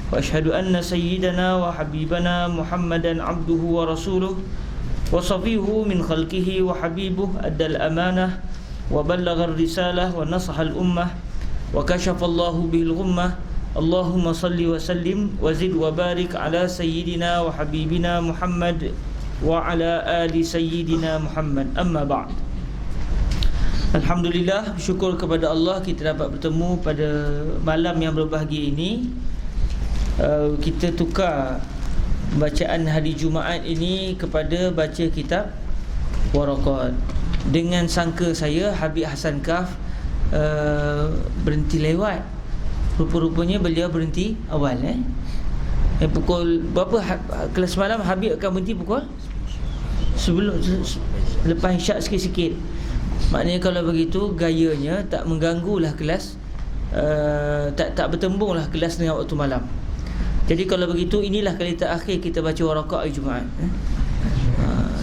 وأشهد أن سيدنا وحبيبنا محمدا عبده ورسوله وصفيه من خلقه وحبيبه أدى الأمانة وبلغ الرسالة ونصح الأمة وكشف الله به الغمة اللهم صل وسلم وزد وبارك على سيدنا وحبيبنا محمد وعلى آل سيدنا محمد. أما بعد. Alhamdulillah, syukur kepada Allah kita dapat bertemu pada malam yang berbahagia ini. Kita tukar bacaan hari Jumaat ini kepada baca kitab Waraqat. Dengan sangka saya Habib Hassan Kaf berhenti lewat. Rupa-rupanya beliau berhenti awal. Pukul berapa kelas malam Habib akan berhenti pukul? Sebelum lepas isyak sikit-sikit. Maknanya kalau begitu gayanya tak mengganggulah kelas, tak bertembunglah kelas dengan waktu malam. Jadi kalau begitu inilah kali terakhir kita baca Waraqat hari Jumaat.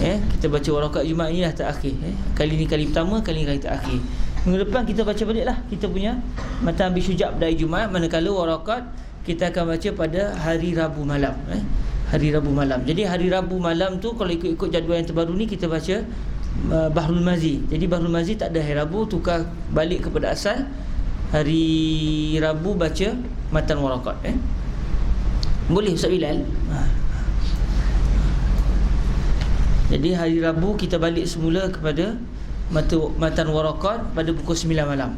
Kita baca Waraqat Jumaat inilah terakhir. Kali ni kali pertama, kali ni kali terakhir. Minggu depan kita baca baliklah kita punya Matan Abi Syuja' pada hari Jumaat, manakala Waraqat kita akan baca pada hari Rabu malam. Hari Rabu malam. Jadi hari Rabu malam tu kalau ikut jadual yang terbaru ni kita baca Bahrul Mazi. Jadi Bahrul Mazi tak ada hari Rabu, tukar balik kepada asal. Hari Rabu baca Matan Waraqat. Boleh Ustaz Bilal? Jadi hari Rabu kita balik semula kepada Matan Waraqat pada pukul 9 malam.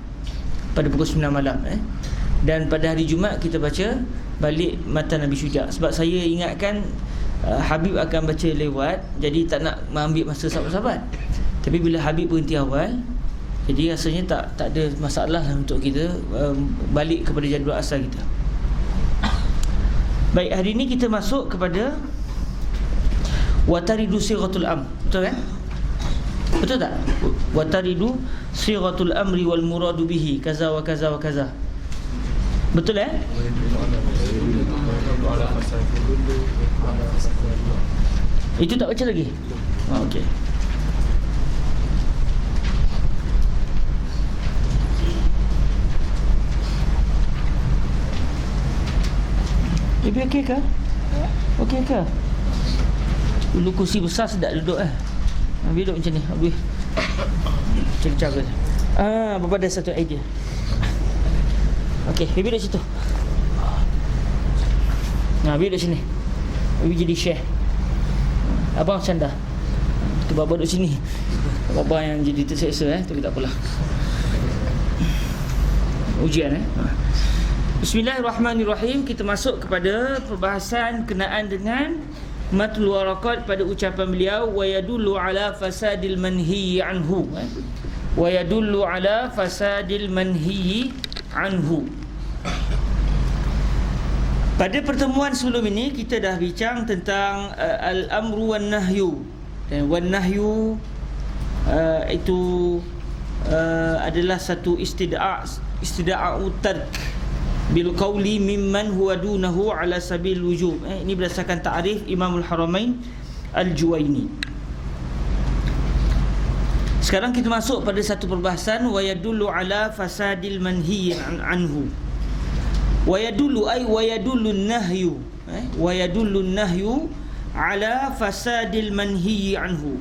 Pada pukul 9 malam. Dan pada hari Jumaat kita baca balik Matan Abi Syuja'. Sebab saya ingatkan Habib akan baca lewat, jadi tak nak mengambil masa sahabat-sahabat. Tapi bila Habib berhenti awal, jadi rasanya tak ada masalah untuk kita balik kepada jadual asal kita. Baik, hari ini kita masuk kepada Wataridu Siratul Amr. Betul kan? Betul tak? Wataridu Siratul Amri wal muradu bihi kaza wa kaza wa kaza. Betul Itu tak baca lagi? Okey. Ibu okey ke? Okey ke? Dulu kursi besar sedap duduk Habis duduk macam ni. Habis cara. Bapa ada satu idea. Okey, Bibi duduk situ. Bibi duduk sini. Bibi jadi share. Abang canda. Tu bapa duduk sini. Bapa yang jadi terseksa tu tak apalah. Ujian Bismillahirrahmanirrahim. Kita masuk kepada perbahasan kenaan dengan Matul Waraqat pada ucapan beliau wa yadullu ala fasadil manhi anhu. Wa yadullu ala fasadil manhi anhu. Pada pertemuan sebelum ini kita dah bincang tentang al-amru wan nahyu. Dan wan nahyu itu adalah satu istida'u tark bil qawli mimman huwa dunahu ala sabil wujub. Ini berdasarkan ta'rif Imamul Haramain Al-Juwaini. Sekarang kita masuk pada satu perbahasan wa yadullu ala fasadil manhi anhu. Wa yadullu ay wa yadullu an-nahyu. Wa yadullu an-nahyu ala fasadil manhi anhu.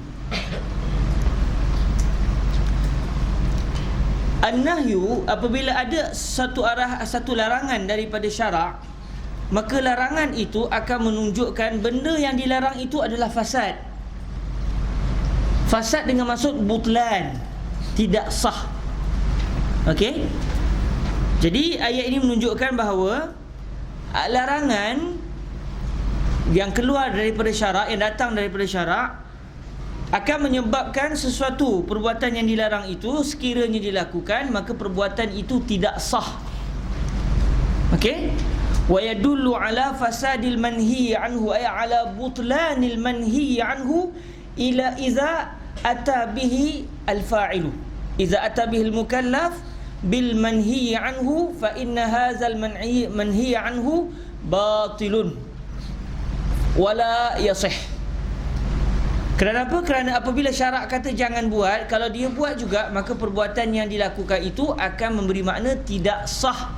An-nahyu, apabila ada satu larangan daripada syarak, maka larangan itu akan menunjukkan benda yang dilarang itu adalah fasad. Fasad dengan maksud butlan, tidak sah. Okey? Jadi ayat ini menunjukkan bahawa larangan yang keluar daripada syarak, yang datang daripada syarak, akan menyebabkan sesuatu perbuatan yang dilarang itu sekiranya dilakukan, maka perbuatan itu tidak sah. Okey? Wa yadullu ala fasadil manhi anhu ay ala butlanil manhi anhu ila iza ata bihi al-fa'ilu. Iza ata bihi al-mukallaf bil manhi anhu fa inna hadzal manhi anhu batilun wala yasih. Kenapa? Kerana apabila syarak kata jangan buat, kalau dia buat juga, maka perbuatan yang dilakukan itu akan memberi makna tidak sah.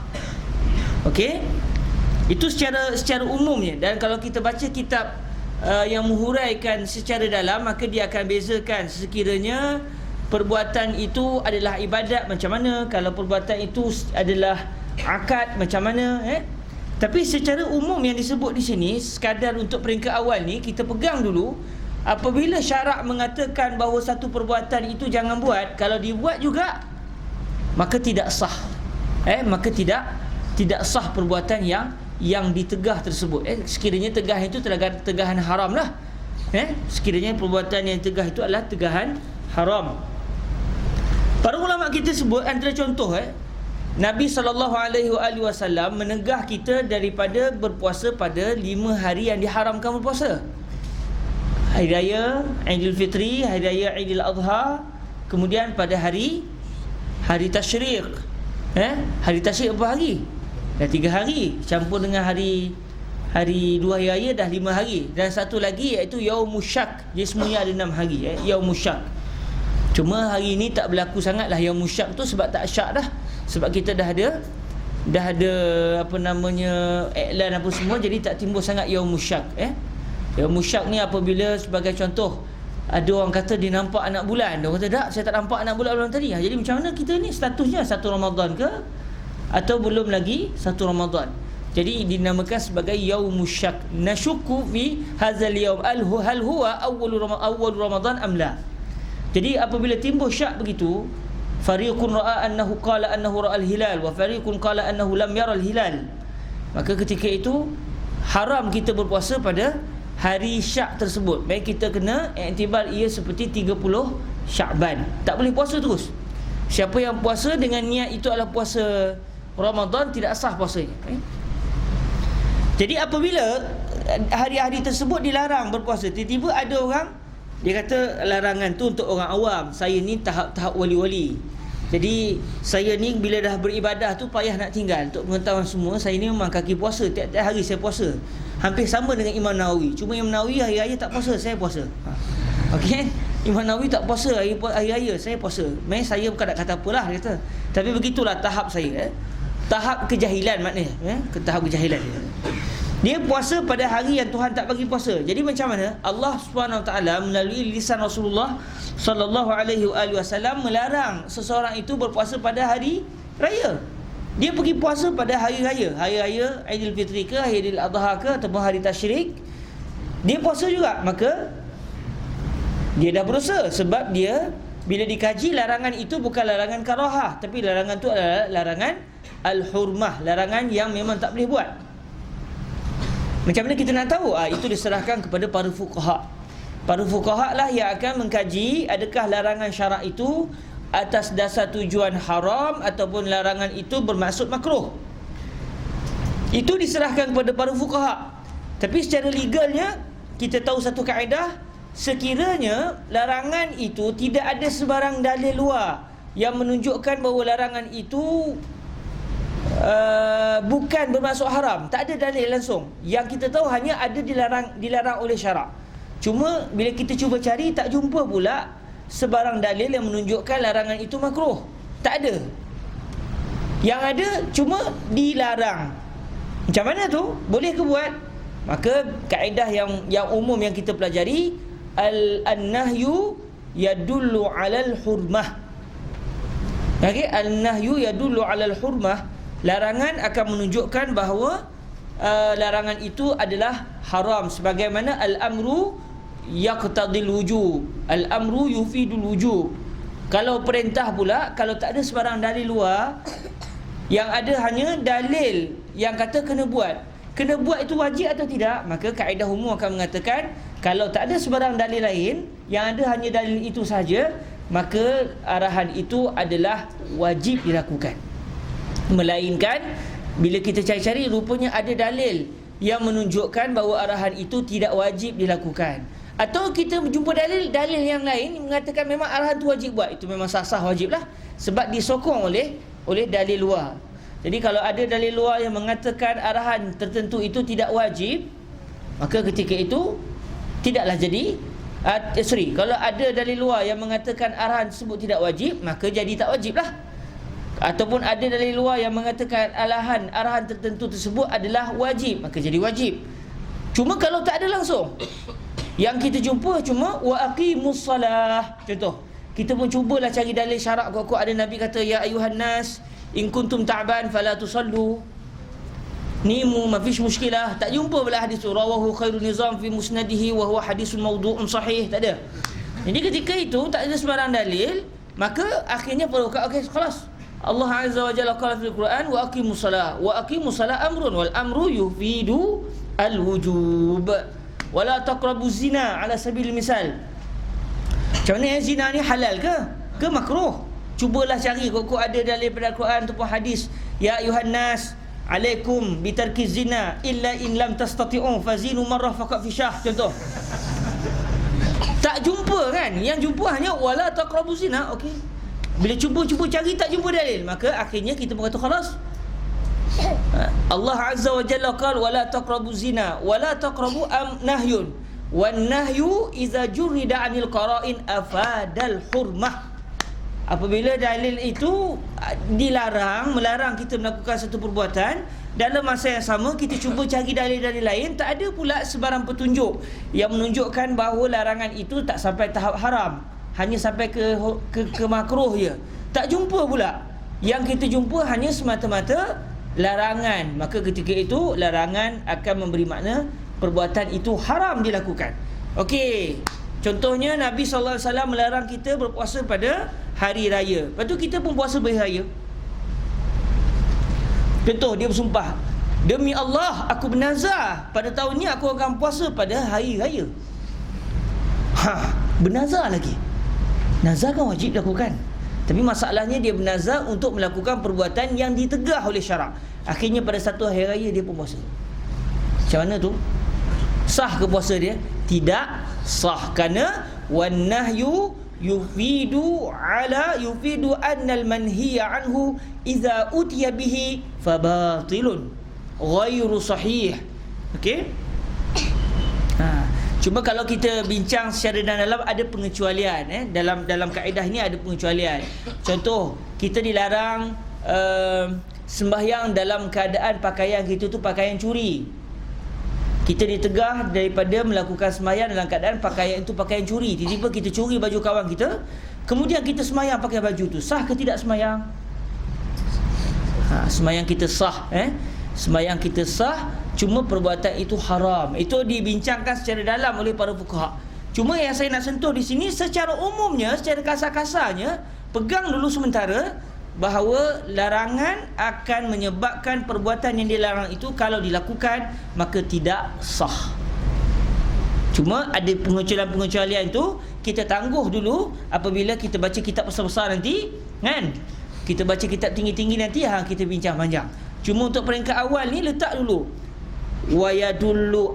Okey? Itu secara umumnya. Dan kalau kita baca kitab yang menghuraikan secara dalam, maka dia akan bezakan sekiranya perbuatan itu adalah ibadat macam mana, kalau perbuatan itu adalah akad macam mana. Tapi secara umum yang disebut di sini, sekadar untuk peringkat awal ni, kita pegang dulu, apabila syarak mengatakan bahawa satu perbuatan itu jangan buat, kalau dibuat juga, maka tidak sah. Maka tidak sah perbuatan yang ditegah tersebut. Sekiranya tegah itu tegahan haram lah. Sekiranya perbuatan yang tegah itu adalah tegahan haram. Para ulama kita sebut antara contoh, Nabi SAW menegah kita daripada berpuasa pada 5 hari yang diharamkan berpuasa. Hari Raya Aidil Fitri, Hari Raya Aidil Adha, kemudian pada hari Tasyrik. Hari Tasyrik berapa hari? Dah 3 hari, campur dengan hari 2 hari raya dah 5 hari. Dan satu lagi iaitu Yaumus Syak. Dia semuanya ada 6 hari, Yaumus Syak. Cuma hari ni tak berlaku sangatlah Yaumus Syak tu, sebab tak syak dah. Sebab kita dah ada apa namanya, iklan apa semua, jadi tak timbul sangat Yaumus Syak. Yaumus Syak ni apabila, sebagai contoh, ada orang kata dia nampak anak bulan. Dia kata tak, saya tak nampak anak bulan tadi. Jadi macam mana kita ni statusnya, 1 Ramadan ke atau belum lagi 1 Ramadan? Jadi dinamakan sebagai Yaumus Syak. Nasyukku fi hadzal yaum hal huwa awwal Ramadan am la. Jadi apabila timbul syak begitu, fariqun ra'a annahu qala annahu ra'al hilal wa fariqun qala annahu lam yaral hilal, maka ketika itu haram kita berpuasa pada hari syak tersebut. Baik, kita kena iktibar ia seperti 30 Syakban. Tak boleh puasa terus. Siapa yang puasa dengan niat itu adalah puasa Ramadan, tidak sah puasanya. Jadi apabila hari-hari tersebut dilarang berpuasa, tiba-tiba ada orang, dia kata larangan tu untuk orang awam. Saya ni tahap wali-wali. Jadi saya ni bila dah beribadah tu payah nak tinggal. Untuk pengetahuan semua, saya ni memang kaki puasa. Tiap-tiap hari saya puasa. Hampir sama dengan Imam Nawawi. Cuma Imam Nawawi hari raya tak puasa, saya puasa. Okey? Imam Nawawi tak puasa hari raya, saya puasa. Saya bukan nak kata apalah, dia kata. Tapi begitulah tahap saya. Tahap kejahilan maknanya, tahap kejahilan. Dia puasa pada hari yang Tuhan tak bagi puasa. Jadi macam mana? Allah SWT melalui lisan Rasulullah SAW melarang seseorang itu berpuasa pada hari raya. Dia pergi puasa pada hari raya, hari raya Aidil Fitri ke, Aidil Adha ke, ataupun hari Tasyrik, dia puasa juga. Maka dia dah berdosa, sebab dia bila dikaji, larangan itu bukan larangan karahah, tapi larangan itu adalah larangan al-hurmah, larangan yang memang tak boleh buat. Macam mana kita nak tahu? Itu diserahkan kepada para fuqaha. Para fuqaha lah yang akan mengkaji adakah larangan syarak itu atas dasar tujuan haram ataupun larangan itu bermaksud makruh. Itu diserahkan kepada para fuqaha. Tapi secara legalnya, kita tahu satu kaedah, sekiranya larangan itu tidak ada sebarang dalil luar yang menunjukkan bahawa larangan itu bukan bermaksud haram, tak ada dalil langsung. Yang kita tahu hanya ada dilarang oleh syarak. Cuma bila kita cuba cari, tak jumpa pula sebarang dalil yang menunjukkan larangan itu makruh. Tak ada. Yang ada cuma dilarang. Macam mana tu? Boleh ke buat? Maka kaedah yang umum yang kita pelajari, an-nahyu yadullu 'alal hurmah. Okey, an-nahyu yadullu 'alal hurmah. Larangan akan menunjukkan bahawa larangan itu adalah haram, sebagaimana al-amru yaqtadil wujub, al-amru yufidul wujub. Kalau perintah pula, kalau tak ada sebarang dalil luar, yang ada hanya dalil yang kata kena buat. Kena buat itu wajib atau tidak? Maka kaedah umum akan mengatakan, kalau tak ada sebarang dalil lain, yang ada hanya dalil itu saja, maka arahan itu adalah wajib dilakukan. Melainkan bila kita cari-cari, rupanya ada dalil yang menunjukkan bahawa arahan itu tidak wajib dilakukan. Atau kita jumpa dalil yang lain mengatakan memang arahan itu wajib buat. Itu memang sah-sah wajib lah, sebab disokong oleh dalil luar. Jadi kalau ada dalil luar yang mengatakan arahan tertentu itu tidak wajib, maka ketika itu tidaklah jadi kalau ada dalil luar yang mengatakan arahan tersebut tidak wajib, maka jadi tak wajib lah. ataupun ada dari luar yang mengatakan arahan tertentu tersebut adalah wajib, maka jadi wajib. Cuma kalau tak ada langsung, yang kita jumpa cuma wa aqimus salah. Contoh, kita pun cubalah cari dalil syarak kuat-kuat. Ada Nabi kata ya ayuhan nas in kuntum ta'ban fala tusallu, nimu ma fish mushkilah. Tak jumpa pula hadis tu rawahu khairun nizam fi musnadihi wa huwa hadisun mawdu'un sahih. Tak ada. Jadi ketika itu tak ada sembarang dalil, maka akhirnya perlu okey kelas. Allah Azza wa Jalla qala fil Quran wa aqimus salah. Wa aqimus salah amrun wal amru yufidu al wujub. Wala taqrabu zina ala sabil misal. Macam mana zina ni halal ke makruh? Cubalah cari kok ada dalil pada Quran ataupun hadis. Ya ayuhan nas alaikum bitarkiz zina illa in lam tastati'u fazinu marrah faqat fi syah. Contoh. Tak jumpa kan? Yang jumpa hanya wala taqrabu zina. Okey. Bila cuba cari tak jumpa dalil, maka akhirnya kita berkata khalas. Allah Azza wa Jalla qala wala taqrabu zina wala taqrabu nahyun wan nahyu idza jurida 'anil qara'in afadal hurmah. Apabila dalil itu melarang kita melakukan satu perbuatan, dalam masa yang sama kita cuba cari dalil-dalil lain, tak ada pula sebarang petunjuk yang menunjukkan bahawa larangan itu tak sampai tahap haram, hanya sampai ke makruh je. Tak jumpa pula. Yang kita jumpa hanya semata-mata larangan. Maka ketika itu larangan akan memberi makna perbuatan itu haram dilakukan. Okey, contohnya Nabi SAW melarang kita berpuasa pada hari raya. Lepas tu kita pun puasa hari raya. Contoh, dia bersumpah, demi Allah aku bernazar pada tahun ni aku akan puasa pada hari raya. Bernazar lagi. Nazar kan wajib dilakukan, tapi masalahnya dia bernazar untuk melakukan perbuatan yang ditegah oleh syarak. Akhirnya pada satu hari raya dia pun puasa. Macam mana tu? Sah ke puasa dia? Tidak sah, kerana wan nahyu yufidu annal manhiya anhu idza utiya bihi fabatilun ghairu sahih. Okey? Cuma kalau kita bincang secara dalam, ada pengecualian. Dalam kaedah ini ada pengecualian. Contoh, kita dilarang sembahyang dalam keadaan pakaian kita tu pakaian curi. Kita ditegah daripada melakukan sembahyang dalam keadaan pakaian itu pakaian curi. Tiba-tiba kita curi baju kawan kita, kemudian kita sembahyang pakai baju tu. Sah ke tidak sembahyang? Sembahyang kita sah. Sembahyang kita sah, cuma perbuatan itu haram. Itu dibincangkan secara dalam oleh para fuqaha. Cuma yang saya nak sentuh di sini secara umumnya, secara kasar-kasarnya, pegang dulu sementara bahawa larangan akan menyebabkan perbuatan yang dilarang itu kalau dilakukan maka tidak sah. Cuma ada pengecualian-pengecualian itu kita tangguh dulu apabila kita baca kitab besar-besar nanti, kan? Kita baca kitab tinggi-tinggi nanti, kita bincang panjang. Cuma untuk peringkat awal ni letak dulu wa yadullu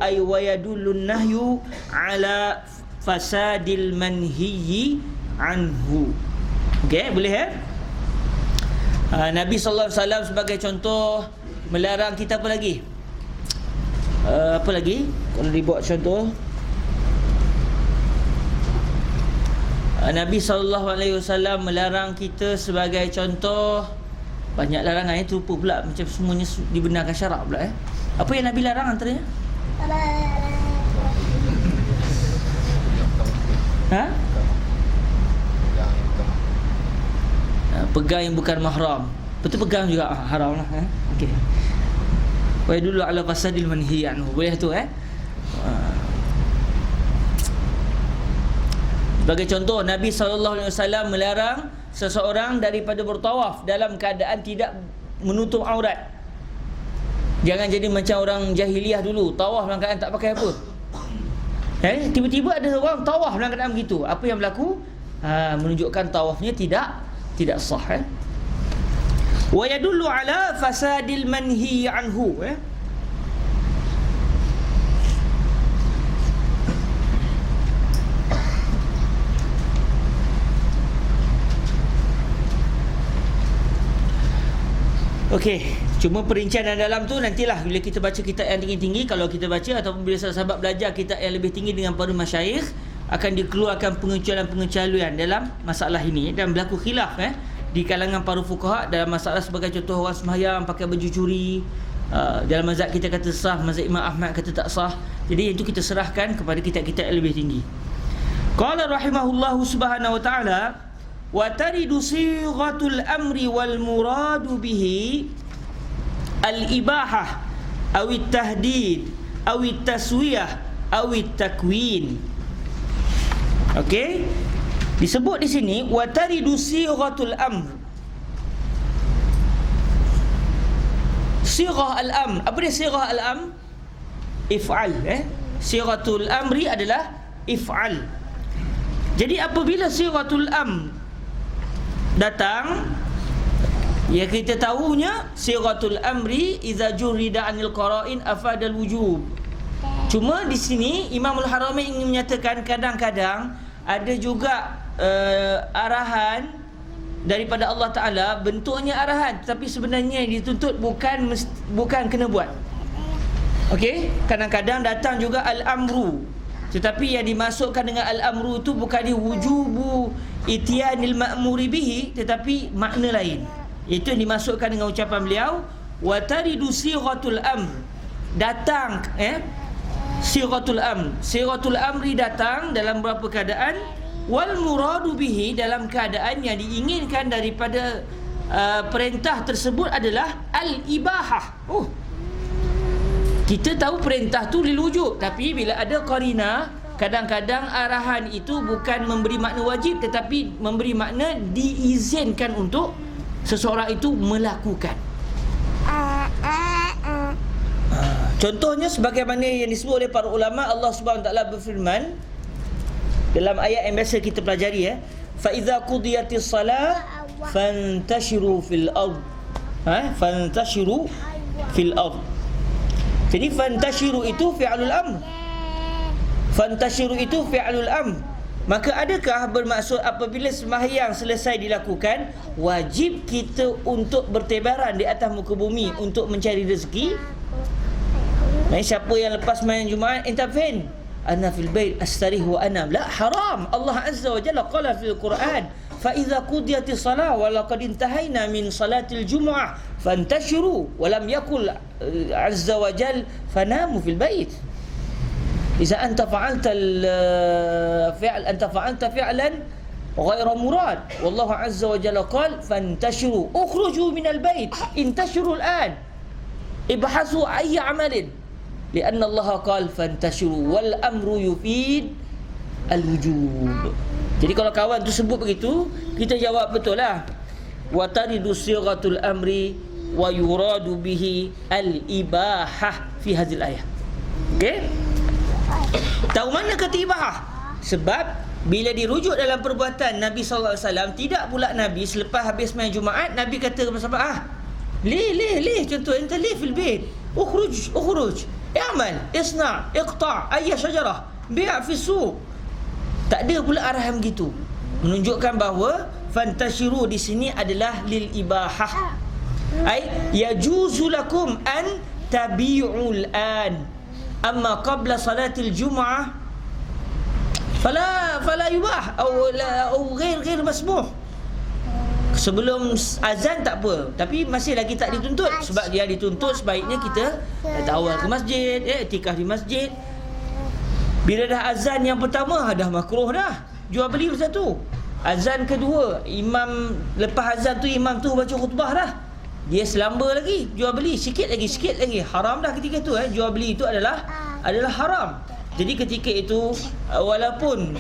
nahyu ala fasadil manhiyi anhu. Okey, boleh Nabi sallallahu alaihi wasallam sebagai contoh melarang kita apa lagi? Apa lagi? Kalau dibuat contoh, Nabi sallallahu alaihi wasallam melarang kita sebagai contoh banyak larangan itu pula, macam semuanya dibenarkan syarak pula. Apa yang Nabi larang antaranya? Pegang yang bukan mahram. Betul, pegang juga haram lah. Okey. Wa yadullu ala fasadil manhi anhu. Boleh tu Sebagai contoh, Nabi SAW melarang seseorang daripada bertawaf dalam keadaan tidak menutup aurat. Jangan jadi macam orang jahiliah dulu, tawaf dalam keadaan tak pakai apa. Tiba-tiba ada orang tawaf dalam keadaan begitu. Apa yang berlaku? Menunjukkan tawafnya tidak sah. Wa yadullu ala fasadil manhi anhu. Okey, cuma perincian dalam tu nantilah bila kita baca kitab yang tinggi-tinggi. Kalau kita baca ataupun bila sahabat belajar kitab yang lebih tinggi dengan para masyayikh, akan dikeluarkan pengecualian-pengecualian dalam masalah ini. Dan berlaku khilaf di kalangan para fuqaha dalam masalah sebagai contoh orang sembahyang pakai baju curi. Dalam mazhab kita kata sah, mazhab Imam Ahmad kata tak sah. Jadi itu kita serahkan kepada kitab-kitab yang lebih tinggi. Qala rahimahullahu subhanahu wa ta'ala, wa taridu sighatul amri wal muradu bihi al-ibahah aw at-tahdid aw at-taswiyah aw at-takwin. Okey? Disebut di sini wa taridu sighatul amr. Sighah al-amr. Apa dia sighah al-amr? If'al. Sighatul amri adalah if'al. Jadi apabila sighatul amr datang, ya kita tahunya sighatul amri idza jurida 'anil qara'in afadal wujub. Cuma di sini Imamul Haramain ingin menyatakan kadang-kadang ada juga arahan daripada Allah Ta'ala, bentuknya arahan, tapi sebenarnya yang dituntut bukan kena buat. Okey, kadang-kadang datang juga al-amru, tetapi yang dimasukkan dengan al-amru tu bukan wujubu ityanil ma'muri bihi, tetapi makna lain. Itu yang dimasukkan dengan ucapan beliau wa taridu sighatul amr. Datang sighatul amr. Sighatul amri datang dalam beberapa keadaan, wal muradu bihi, dalam keadaan yang diinginkan daripada perintah tersebut adalah al-ibahah. Kita tahu perintah tu lil wujub, tapi bila ada qarinah, kadang-kadang arahan itu bukan memberi makna wajib, tetapi memberi makna diizinkan untuk seseorang itu melakukan. Contohnya sebagaimana yang disebut oleh para ulama, Allah Subhanahu wa taala berfirman dalam ayat yang biasa kita pelajari, fa idza qudiyatis salah fantashiru fil ard. Fantashiru fil ard. Jadi fantashiru itu fi'lul amr. Fantashiru itu fi'lul amr. Maka adakah bermaksud apabila sembahyang selesai dilakukan, wajib kita untuk bertebaran di atas muka bumi untuk mencari rezeki? Siapa yang lepas sembahyang Jumaat entafin, ana fil bait astarih wa anam, la, haram. Allah Azza wa Jalla qala fil Quran, fa idza qudiyatis salah wa laqad intahayna min salatil jumu'ah fantashiru wa lam yakul Azza wa Jalla fanamu fil bait. Iza anta fa'alta al-fi'l, anta fa'alta fi'lan ghayra murad, wallahu Azza wa Jalla qala fantashiru ukhruju min al-bait intashiru al-an ibhasu ayy amalin lianna Allah qala fantashiru wal amru yufid al-wujub. Jadi kalau kawan tu sebut begitu, kita jawab betul lah. Wa taridu sighatul amri wa yuradu bihi al-ibahah fi hadhil ayah. Okey? Tahu mana kata ibahah? Sebab bila dirujuk dalam perbuatan Nabi SAW, tidak pula Nabi selepas habis main Jumaat, Nabi kata kepada sahabat, lih, contoh enta lih fil bait, ukhruj, i'mal, isna', iqta' ayya syajarah, bi' fi suq. Tak ada pula arahan begitu. Menunjukkan bahawa fantashiru di sini adalah lil ibahah. Ai yajuzu lakum an tabi'ul an. Amma qabla salatil jumu'ah fala yubah atau ghair masmuh. Sebelum azan tak apa, tapi masih lagi tak dituntut. Sebab dia dituntut sebaiknya kita awal ke masjid, i'tikaf di masjid. Bila dah azan yang pertama, dah makruh dah jual beli masa tu. Azan kedua, imam lepas azan tu imam tu baca khutbah dah, dia selamba lagi, jual beli sikit lagi, haram dah ketika tu. Jual beli itu adalah haram. Jadi ketika itu walaupun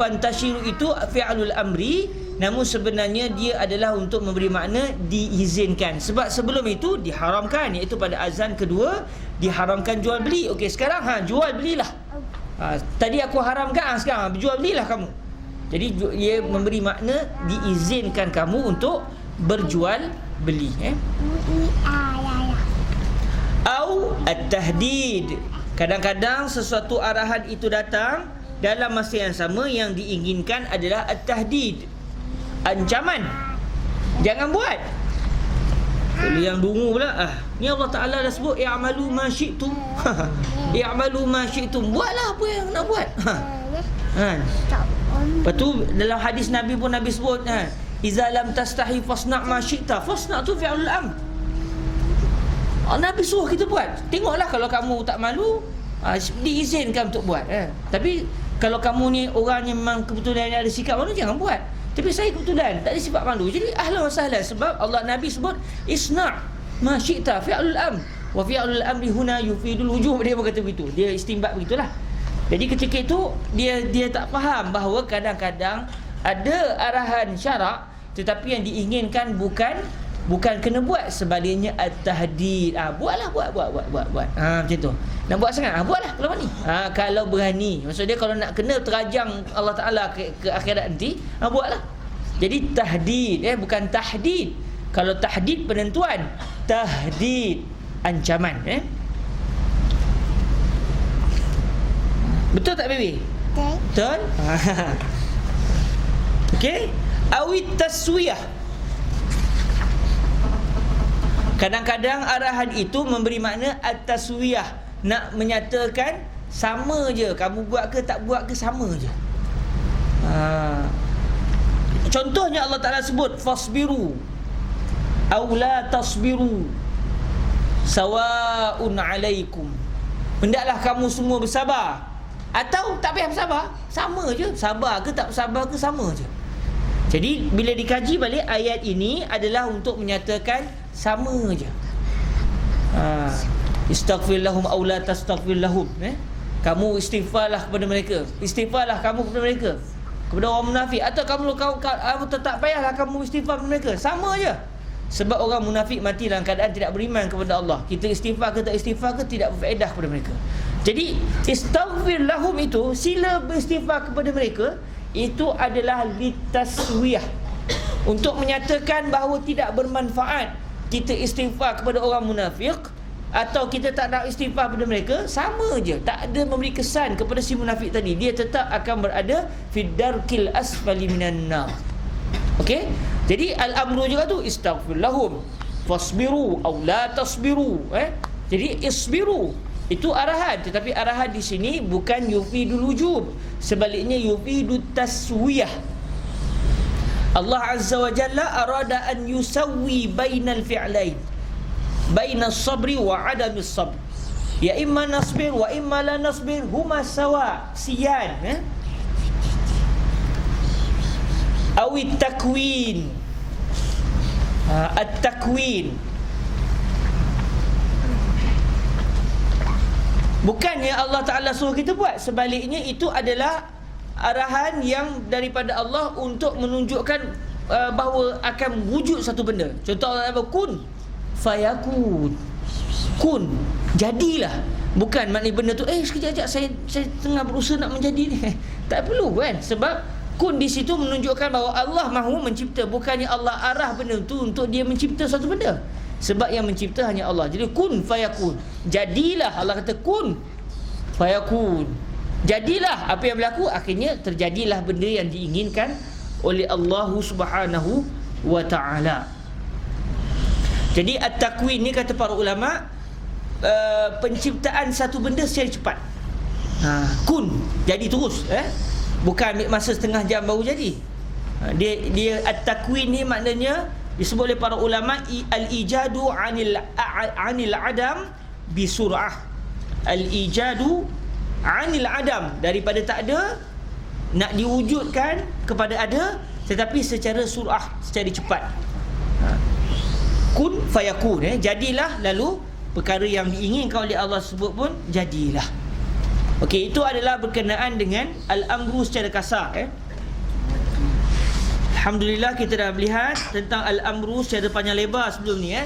fantashiru itu fi'lul amri, namun sebenarnya dia adalah untuk memberi makna diizinkan. Sebab sebelum itu diharamkan, iaitu pada azan kedua diharamkan jual beli. Okey, sekarang jual belilah. Tadi aku haramkan, sekarang jual belilah kamu. Jadi ia memberi makna diizinkan kamu untuk berjual beli. Au at-tahdid. Kadang-kadang sesuatu arahan itu datang dalam masa yang sama, yang diinginkan adalah at-tahdid, ancaman. Jangan buat. Yang dungu pula, ni Allah Ta'ala dah sebut i'malu ma syi'tum. I'malu ma syi'tum. Buatlah apa yang nak buat. Lepas tu dalam hadis Nabi pun Nabi sebut, Iza lam tastahi fasna' ma syi'ta. Fasna' tu fi'lul amr. Nabi suruh kita buat. Tengoklah kalau kamu tak malu, diizinkan untuk buat. Tapi kalau kamu ni orang yang memang kebetulan ada sikap malu, jangan buat. Tapi saya kebetulan tak ada sifat malu, jadi ahlan wa sahlan. Sebab Allah Nabi sebut isna' ma syi'ta fi'lul amr. Wa fi'lul amri huna yufidul wujub. Dia berkata begitu. Dia istinbat begitulah. Jadi ketika itu dia tak faham bahawa kadang-kadang ada arahan syarak, tetapi yang diinginkan bukan kena buat, sebaliknya at-tahdid. Buatlah, buat. Macam tu. Nak buat sangat, buatlah kalau berani. Kalau berani. Maksud dia kalau nak kena terajang Allah Taala ke akhirat nanti, buatlah. Jadi tahdid, bukan tahdid. Kalau tahdid penentuan, tahdid ancaman. Betul tak baby? Betul. Okey. Awit taswiyah. Kadang-kadang arahan itu memberi makna at-taswiyah, nak menyatakan sama je, kamu buat ke tak buat ke sama je. Contohnya Allah Ta'ala sebut fasbiru aw la tasbiru sawa'un alaikum. Hendaklah kamu semua bersabar atau tak payah bersabar, sama je. Sabar ke tak sabar ke sama je. Jadi bila dikaji balik, ayat ini adalah untuk menyatakan sama je. Istaghfir lahum aw la tastaghfir lahum. Kamu istighfarlah kepada mereka, istighfarlah kamu kepada mereka, kepada orang munafik, atau kamu tak payahlah kamu istighfar kepada mereka, sama je. Sebab orang munafik mati dalam keadaan tidak beriman kepada Allah. Kita istighfar ke tak istighfar ke tidak berfaedah kepada mereka. Jadi istaghfir lahum itu, sila beristighfar kepada mereka, itu adalah litaswiyah, untuk menyatakan bahawa tidak bermanfaat kita istighfar kepada orang munafik atau kita tak nak istighfar kepada mereka, sama je. Tak ada memberi kesan kepada si munafik tadi. Dia tetap akan berada fi darkil asfali minan nar. Okey? Jadi al-amru juga tu istaghfir lahum fasbiru aw la tasbiru. Jadi isbiru itu arahan, tetapi arahan di sini bukan yufidul wujub, sebaliknya yufidut taswiyah. Allah Azza wa Jalla arada an yusawwi bainal fi'lain, bainas sabri wa adamis sabr. Ya imma nasbir wa imma la nasbir, huma sawa, siyan. Awit takwin, at-takwin. Bukannya Allah Ta'ala suruh kita buat, sebaliknya itu adalah arahan yang daripada Allah untuk menunjukkan bahawa akan wujud satu benda. Contoh Allah Ta'ala, kun fayakun. Kun, jadilah. Bukan maknanya benda tu sekejap saya tengah berusaha nak menjadi ni. Tak perlu kan. Sebab kun di situ menunjukkan bahawa Allah mahu mencipta, bukannya Allah arah benda tu untuk dia mencipta satu benda. Sebab yang mencipta hanya Allah. Jadi kun fayakun, jadilah. Allah kata kun fayakun, jadilah apa yang berlaku, akhirnya terjadilah benda yang diinginkan oleh Allah Subhanahu wa ta'ala. Jadi at-takwin ni, kata para ulama, penciptaan satu benda secara cepat. Kun, jadi terus, bukan ambil masa setengah jam baru jadi. Dia at-takwin ni maknanya disebut oleh para ulama al-ijadu anil adam bisur'ah. Al-ijadu anil adam, daripada tak ada nak diwujudkan kepada ada, tetapi secara sur'ah, secara cepat. Kun fayakun, jadilah, lalu perkara yang diinginkan oleh Allah sebut pun jadilah. Okey, itu adalah berkenaan dengan al-amru secara kasar. Alhamdulillah kita dah melihat tentang al-amru secara panjang lebar sebelum ni.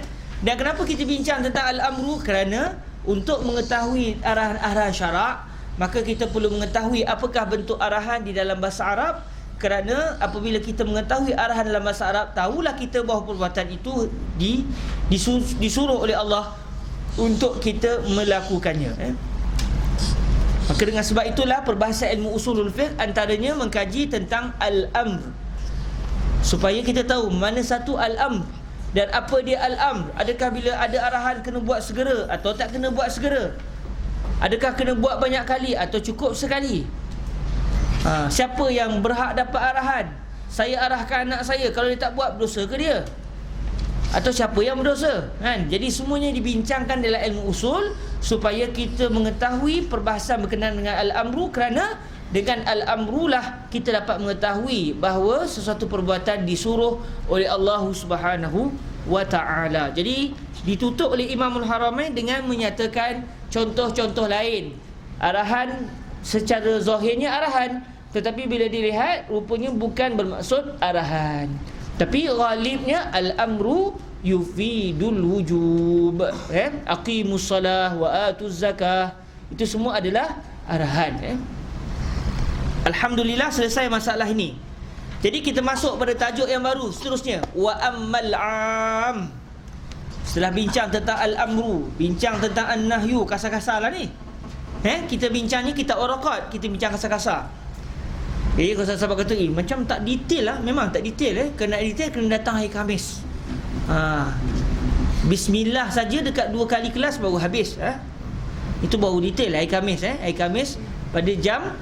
Dan kenapa kita bincang tentang al-amru? Kerana untuk mengetahui arahan-arahan syarak, maka kita perlu mengetahui apakah bentuk arahan di dalam bahasa Arab. Kerana apabila kita mengetahui arahan dalam bahasa Arab, tahulah kita bahawa perbuatan itu disuruh oleh Allah untuk kita melakukannya. Maka dengan sebab itulah perbahasan ilmu usulul fiqh antaranya mengkaji tentang al-amr, supaya kita tahu mana satu al-amr dan apa dia al-amr. Adakah bila ada arahan kena buat segera atau tak kena buat segera? Adakah kena buat banyak kali atau cukup sekali? Siapa yang berhak dapat arahan? saya arahkan anak saya, kalau dia tak buat, berdosa ke dia? Atau siapa yang berdosa, kan? Jadi semuanya dibincangkan dalam ilmu usul supaya kita mengetahui perbahasan berkenaan dengan al-amru, kerana dengan al-amru lah kita dapat mengetahui bahawa sesuatu perbuatan disuruh oleh Allah Subhanahu wa ta'ala. Jadi ditutup oleh Imamul Haramain dengan menyatakan contoh-contoh lain. Arahan secara zahirnya arahan, tetapi bila dilihat rupanya bukan bermaksud arahan, tapi ghalibnya al-amru yufidul wujub. Aqimus salah wa atuz zakah, itu semua adalah arahan. Alhamdulillah, selesai masalah ini. Jadi kita masuk pada tajuk yang baru seterusnya, wa ammal am. Setelah bincang tentang al-amru, bincang tentang an-nahyu, kasar-kasar lah ni. Kita bincang ni kitab Waraqat, kita bincang kasar-kasar. Kalau sahabat kata, macam tak detail lah. Memang tak detail. Kena detail, kena datang hari Khamis. Bismillah saja dekat 2 kali kelas baru habis. Itu baru detail hari Khamis. Hari Khamis pada jam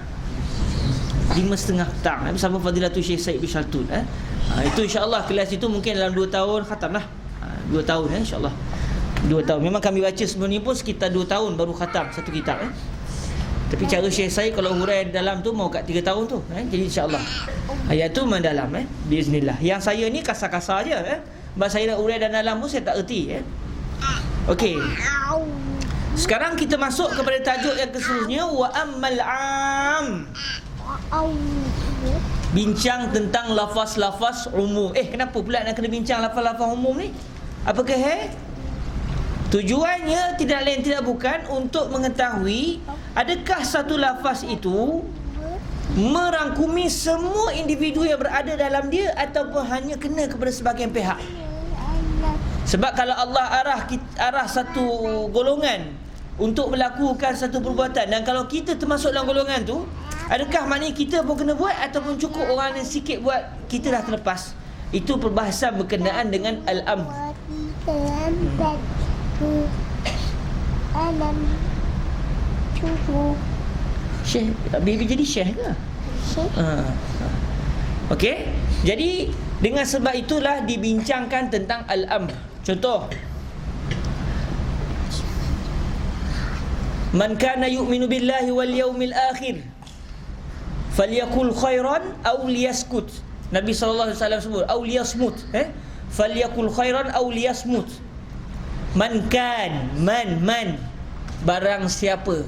5.30 petang bersama Fadilatul Syekh Said bin Shaltun. Itu insyaAllah kelas itu mungkin dalam 2 tahun khatam lah. 2 tahun insyaAllah. 2 tahun. Memang kami baca sebelum ni pun sekitar 2 tahun baru khatam satu kitab. Tapi cara Syekh Said kalau hurai dalam tu mau kat 3 tahun tu. Jadi insyaAllah ayat tu mendalam biiznillah. Yang saya ni kasar-kasar je. Sebab saya nak hurai dan dalam pun saya tak erti. Okey. Sekarang kita masuk kepada tajuk yang seterusnya, wa ammal am. Bincang tentang lafaz-lafaz umum. Kenapa pula nak kena bincang lafaz-lafaz umum ni? Apakah tujuannya tidak lain tidak bukan untuk mengetahui adakah satu lafaz itu merangkumi semua individu yang berada dalam dia ataupun hanya kena kepada sebahagian pihak. Sebab kalau Allah arah satu golongan untuk melakukan satu perbuatan, dan kalau kita termasuk dalam golongan tu, adakah maknanya kita pun kena buat ataupun cukup orang yang sikit buat kita dah terlepas? Itu perbahasan berkenaan dengan al-amr. Syekh, baby jadi syekh ke? Okey. Jadi dengan sebab itulah dibincangkan tentang al-amr. Contoh, man kana yu'minu billahi wal yawmil akhir falyakul khairan aw liyaskut. Nabi sallallahu alaihi wasallam sebut aw liyasmut. Falyakul khairan aw liyasmut. Man barang siapa.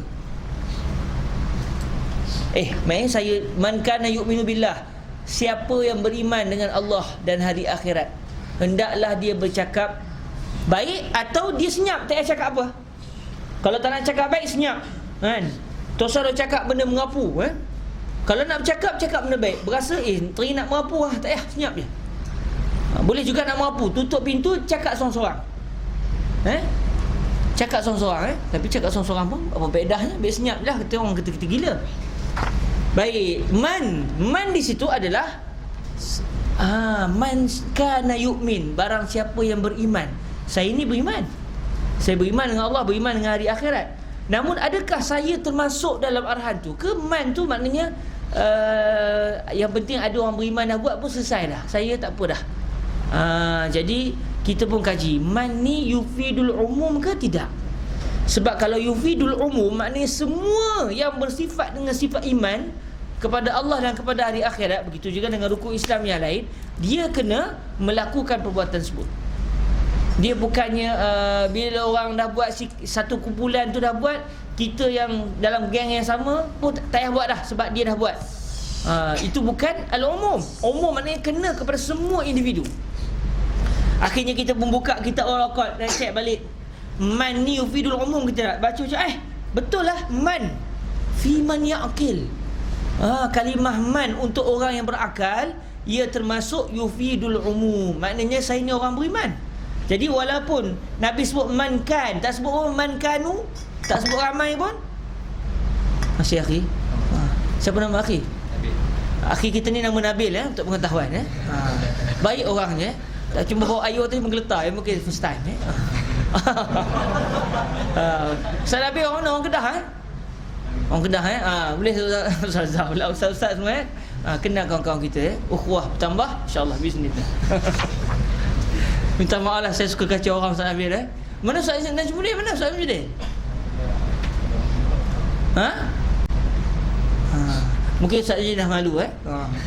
Maksudnya saya, man kana yu'minu billah, siapa yang beriman dengan Allah dan hari akhirat, hendaklah dia bercakap baik atau dia senyap, tak payah cakap apa. Kalau tak nak cakap baik, senyap, kan? Tosa dah cakap benda mengapu. Kalau nak bercakap, cakap benda baik. Berasa teri nak mengapu tak payah, senyap je. Boleh juga nak mengapu, tutup pintu, cakap seorang-seorang. Cakap seorang-seorang. Tapi cakap seorang-seorang pun apa faedahnya? Biar senyap je lah. Kata orang kata kita gila. Baik, man di situ adalah man kana yu'min, barang siapa yang beriman. Saya ni beriman. Saya beriman dengan Allah, beriman dengan hari akhirat. Namun adakah saya termasuk dalam arahan tu? Ke man tu maknanya yang penting ada orang beriman dah buat pun selesai dah, saya tak apa dah. Jadi kita pun kaji, man ni yufidul umum ke tidak? Sebab kalau yufidul umum, maknanya semua yang bersifat dengan sifat iman kepada Allah dan kepada hari akhirat, begitu juga dengan rukun Islam yang lain, dia kena melakukan perbuatan tersebut. Dia bukannya bila orang dah buat satu kumpulan tu dah buat, kita yang dalam geng yang sama pun tak payah buat dah sebab dia dah buat. Itu bukan al-umum. Umum maknanya kena kepada semua individu. Akhirnya kita membuka kitab Waraqat dan check balik, man ni yufidul umum, kita nak baca macam betul lah, man fi man ya'qil. Kalimah man untuk orang yang berakal, ia termasuk yufidul umum. Maknanya saya ni orang beriman. Jadi walaupun Nabi sebut man kan, tak sebut man kanu, tak sebut ramai pun. Masih akhi. Siapa nama akhi? Nabil. Akhi kita ni nama Nabil untuk pengetahuan baik orangnya. Tak cuma bawa air tadi menggeletar, mungkin first time Ustaz Nabil orang mana? Orang Kedah Orang Kedah boleh Ustaz-Ustaz semua Kenal kawan-kawan kita, ukhuwah bertambah insya-Allah bismillah. Minta maaf lah saya suka kacau orang Ustaz Nabil Mana Ustaz Najmuddin? Mana Ustaz Najmuddin? Mungkin Ustaz Najmuddin dah malu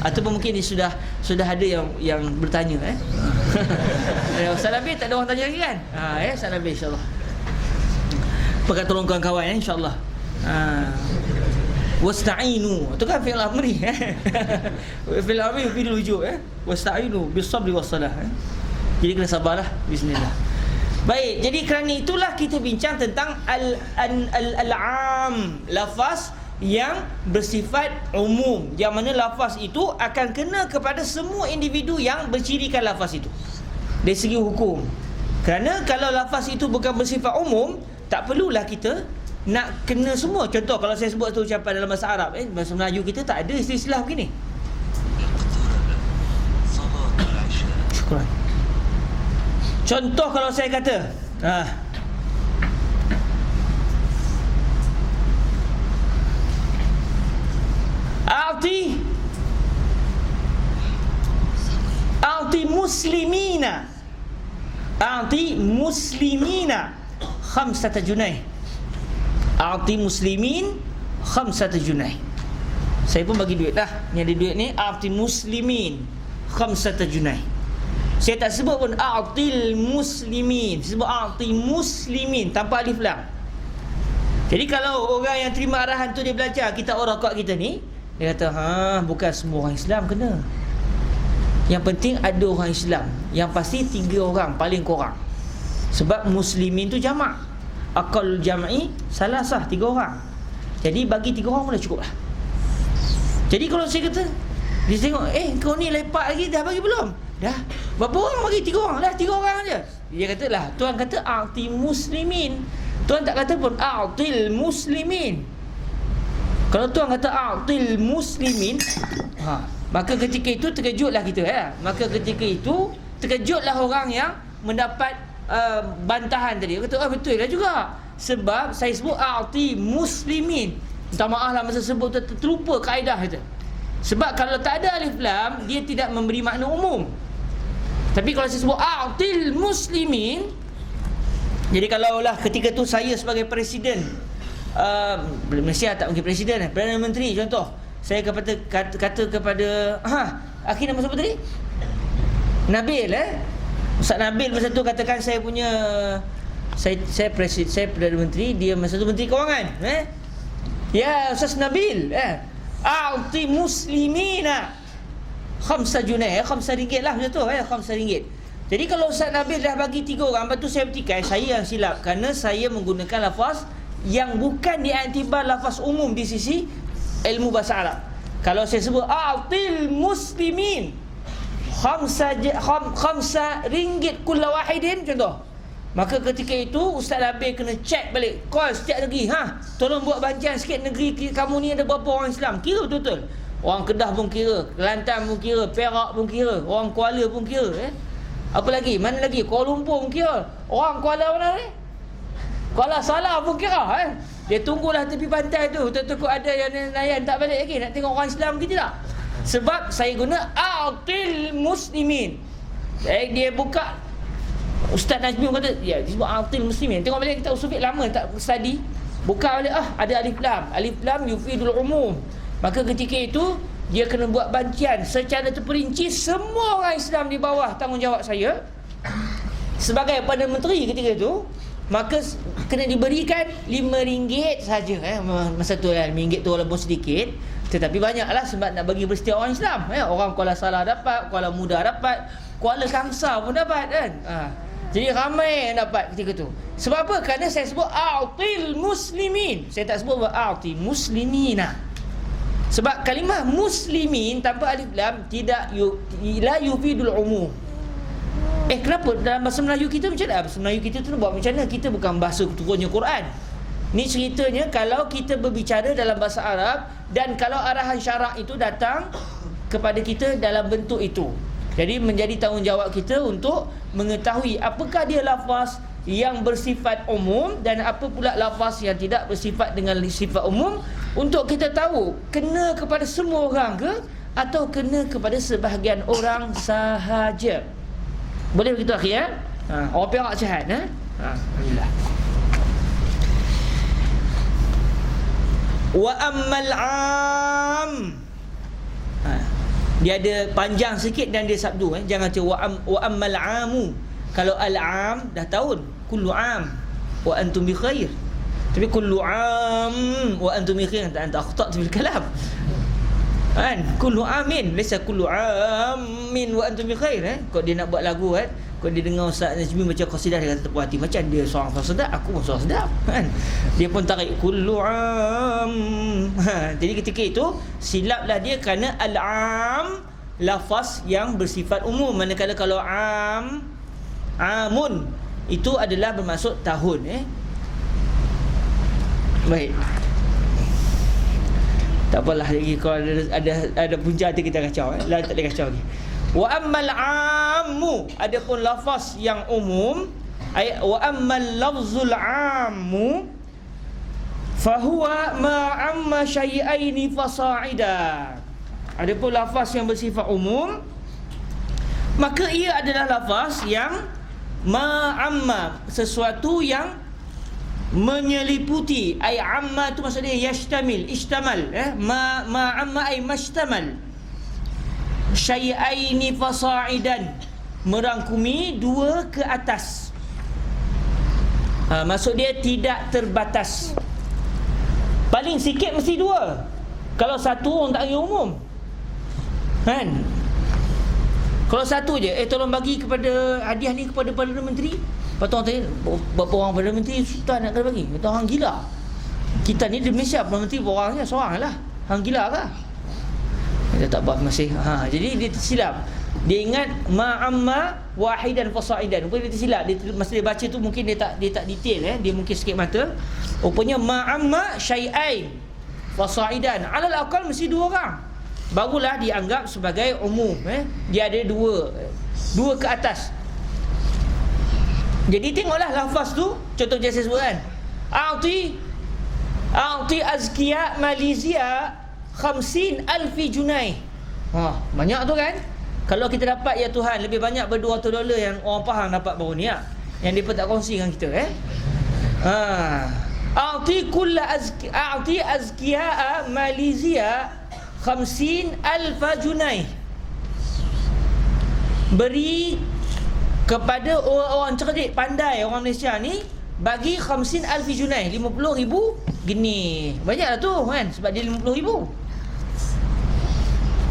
ataupun mungkin dia sudah ada yang bertanya Ustaz Nabil tak ada orang tanya lagi kan? Ustaz Nabil insya-Allah. Pakai tolong kawan-kawan insya-Allah. Wasta'inu, itu kan fi'il amri fi'il amri fi'il wujub wasta'inu bis-sabri was-salah. Jadi kena sabarlah bismillah. Baik, jadi kerana itulah kita bincang tentang al-am, lafaz yang bersifat umum, yang mana lafaz itu akan kena kepada semua individu yang bercirikan lafaz itu dari segi hukum. Kerana kalau lafaz itu bukan bersifat umum, tak perlulah kita nak kena semua. Contoh kalau saya sebut tu ucapan dalam bahasa Arab, bahasa Melayu kita tak ada istilah begini. Syukran. Contoh kalau saya kata A'ti muslimina khamsata junaih. A'ti muslimin khamsata junaih. Saya pun bagi duit lah. Ni ada duit ni. A'ti muslimin khamsata junaih. Saya tak sebut pun a'til muslimin, saya sebut a'ti muslimin tanpa alif lam. Jadi kalau orang yang terima arahan tu dia belajar kita orang kat kita ni, dia kata bukan semua orang Islam kena. Yang penting ada orang Islam, yang pasti 3 orang paling kurang. Sebab muslimin tu jamak. Aqal jam'i salasah, 3 orang. Jadi bagi 3 orang pun dah cukup lah. Jadi kalau saya kata, dia tengok kau ni lepak lagi, dah bagi belum? Dah. Berapa orang bagi? 3 orang. Dah 3 orang aja. Dia kata lah, Tuhan kata a'ti muslimin. Tuhan tak kata pun a'til muslimin. Kalau Tuhan kata a'til muslimin, maka ketika itu terkejutlah kita Maka ketika itu terkejutlah orang yang mendapat bantahan tadi. Dia kata betul lah juga. Sebab saya sebut a'ti muslimin. Minta maaf lah masa sebut terlupa kaedah kita. Sebab kalau tak ada alif lam, dia tidak memberi makna umum. Tapi kalau saya sebut a'til muslimin, jadi kalaulah ketika tu saya sebagai presiden Malaysia, tak mungkin presiden, Perdana Menteri contoh, saya kata kepada akhir nama siapa tadi? Nabil Ustaz Nabil masa tu katakan saya punya saya presiden, saya Perdana Menteri, dia masa tu Menteri Kewangan ya Ustaz Nabil a'ti muslimina khamsa junaih, khamsa ringgit lah macam tu khamsa ringgit. Jadi kalau Ustaz Nabil dah bagi 3 orang, lepas tu saya petikai, saya yang silap kerana saya menggunakan lafaz yang bukan diiktibar lafaz umum di sisi ilmu bahasa Arab. Kalau saya sebut a'til muslimin khamsa ringgit kulla wahidin contoh, maka ketika itu Ustaz Nabil kena check balik, call setiap negeri, tolong buat bancian sikit negeri kamu ni ada berapa orang Islam, kira betul-betul. Orang Kedah pun kira, Kelantan pun kira, Perak pun kira, orang Kuala pun kira apa lagi, mana lagi, Kuala Lumpur pun kira, orang Kuala mana ni, Kuala Salah pun kira Dia tunggulah tepi pantai tu, takut ada yang nelayan tak balik lagi, nak tengok orang Islam ke tidak. Sebab saya guna a'til muslimin. Dia buka, Ustaz Najmi kata dia sebut a'til muslimin. Tengok balik kita usul fiqh lama tak study, buka balik ada alif lam. Alif lam yufidul umum. Maka ketika itu dia kena buat bancian secara terperinci semua orang Islam di bawah tanggungjawab saya sebagai Perdana Menteri ketika itu. Maka kena diberikan RM5 saja masa tu RM5 tu walaupun sedikit, tetapi banyaklah sebab nak bagi setiap orang Islam orang Kuala Salah dapat, Kuala Muda dapat, Kuala Kangsar pun dapat kan. Jadi ramai yang dapat ketika tu. Sebab apa? Kerana saya sebut a'til muslimin, saya tak sebut a'ti muslimina. Sebab kalimah muslimin tanpa alif lam tidak la yufidul umum. Kenapa dalam bahasa Melayu kita macam mana? Bahasa Melayu kita tu buat macam mana? Kita bukan bahasa turunnya Quran. Ni ceritanya kalau kita berbicara dalam bahasa Arab dan kalau arahan syarak itu datang kepada kita dalam bentuk itu. Jadi menjadi tanggungjawab kita untuk mengetahui apakah dia lafaz yang bersifat umum dan apa pula lafaz yang tidak bersifat dengan sifat umum, untuk kita tahu kena kepada semua orang ke atau kena kepada sebahagian orang sahaja. Boleh begitu akhi ya? Orang Perak sihat alhamdulillah. Wa ammal am, dia ada panjang sikit dan dia sabdu jangan cakap wa ammal amu. Kalau al-am dah tahun, kullu am wa antum bi khair. Tapi kullu am wa antum bi khair, anta akhta'ta bil kalam. Kan? Kullu amin, laysa kullu amin wa antum bi khair. Kalau dia nak buat lagu kalau dia dengar Ustaz Najmi baca qasidah, dia kata terpuas hati, macam dia seorang sedap, aku pun seorang sedap kan. Dia pun tarik kullu am. Jadi ketika itu silaplah dia kerana al-am lafaz yang bersifat umum, manakala kalau amun itu adalah bermaksud tahun. Baik, tak apalah lagi, kalau ada punca hati kita kacau lah, tak boleh kacau lagi. Wa ammal ammu, adapun lafaz yang umum, wa ammal lafzul ammu fahuwa ma amma syai'aini fasa'ida. Adapun lafaz yang bersifat umum, maka ia adalah lafaz yang ma'amma, sesuatu yang menyeliputi. Ai amma tu maksudnya yashtamil, ishtamal, ma'amma ai mashtamal. Syai'aini fasa'idan, merangkumi dua ke atas. Maksud dia tidak terbatas. Paling sikit mesti dua. Kalau satu orang tak kira umum kan. Kalau satu je, tolong bagi kepada hadiah ni kepada Perdana Menteri. Lepas tu orang tanya, berapa orang Perdana Menteri Sultan nak kena bagi? Kata orang gila. Kita ni di Malaysia Perdana Menteri orangnya seorang lah. Hang gila ke? Dia tak buat masih. Jadi dia tersilap. Dia ingat ma'amma wahidan fasa'idan. Rupanya dia tersilap. Masa dia baca tu mungkin dia tak detail dia mungkin sikit mata. Rupanya ma'amma syai'ain fasa'idan. Alal aqal mesti dua orang. Barulah dianggap sebagai umum. Dia ada dua ke atas. Jadi tengoklah lafaz tu. Contoh je saya sebut kan, A'ti azkiya Malaysia 50,000 junai. Banyak tu kan. Kalau kita dapat, ya Tuhan, lebih banyak $200 yang orang Pahang dapat baru ni yang dia pun tak kongsi dengan kita. A'ti azkiya Malaysia 50,000 junai. Beri kepada orang-orang cerdik pandai, orang Malaysia ni, bagi 50,000 junai, 50,000 gini. Banyaklah tu kan, sebab dia 50,000.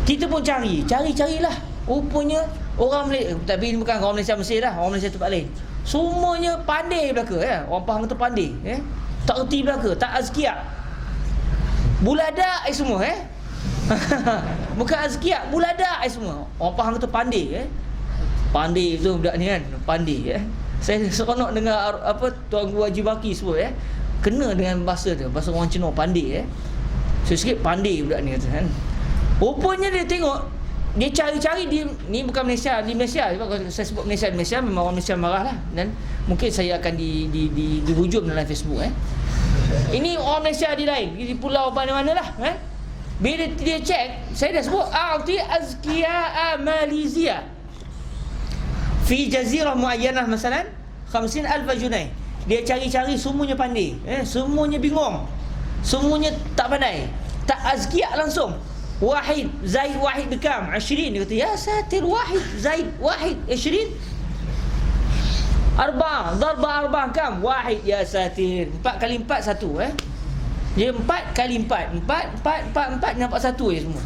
Kita pun carilah. Rupanya orang Malaysia, tapi ini bukan orang Malaysia Mesir lah, orang Malaysia tempat lain, semuanya pandai belaka orang Pahang tu pandai tak erti belaka, tak azkiya, buladak semua bukan azkiya, buladak semua. Orang Pahang tu pandai pandai tu budak ni kan, pandai Saya seronok dengar Tuan Guru Haji Baki sebut kena dengan bahasa tu, bahasa orang Cina, pandai sikit pandai budak ni kata kan. Rupanya dia tengok, dia cari-cari, dia ni bukan Malaysia, di Malaysia. Sebab kalau saya sebut Malaysia memang orang Malaysia marah lah, dan mungkin saya akan dihujum dalam Facebook Ini orang Malaysia di lain, di pulau mana-mana lah Bila dia cek, saya dah sebut A'ti azkiya Malaysia fi jazirah muayyanah masalan 50,000 junai. Dia cari-cari, semuanya pandai semuanya bingung, semuanya tak pandai, tak azkiya langsung. Wahid Zaid wahid bekam 20. Dia kata ya satir, wahid Zaid wahid 20. Arba darba arba kam wahid ya satir. 4 kali 4 1 Dia 4 kali 4 4 nampak satu je semua.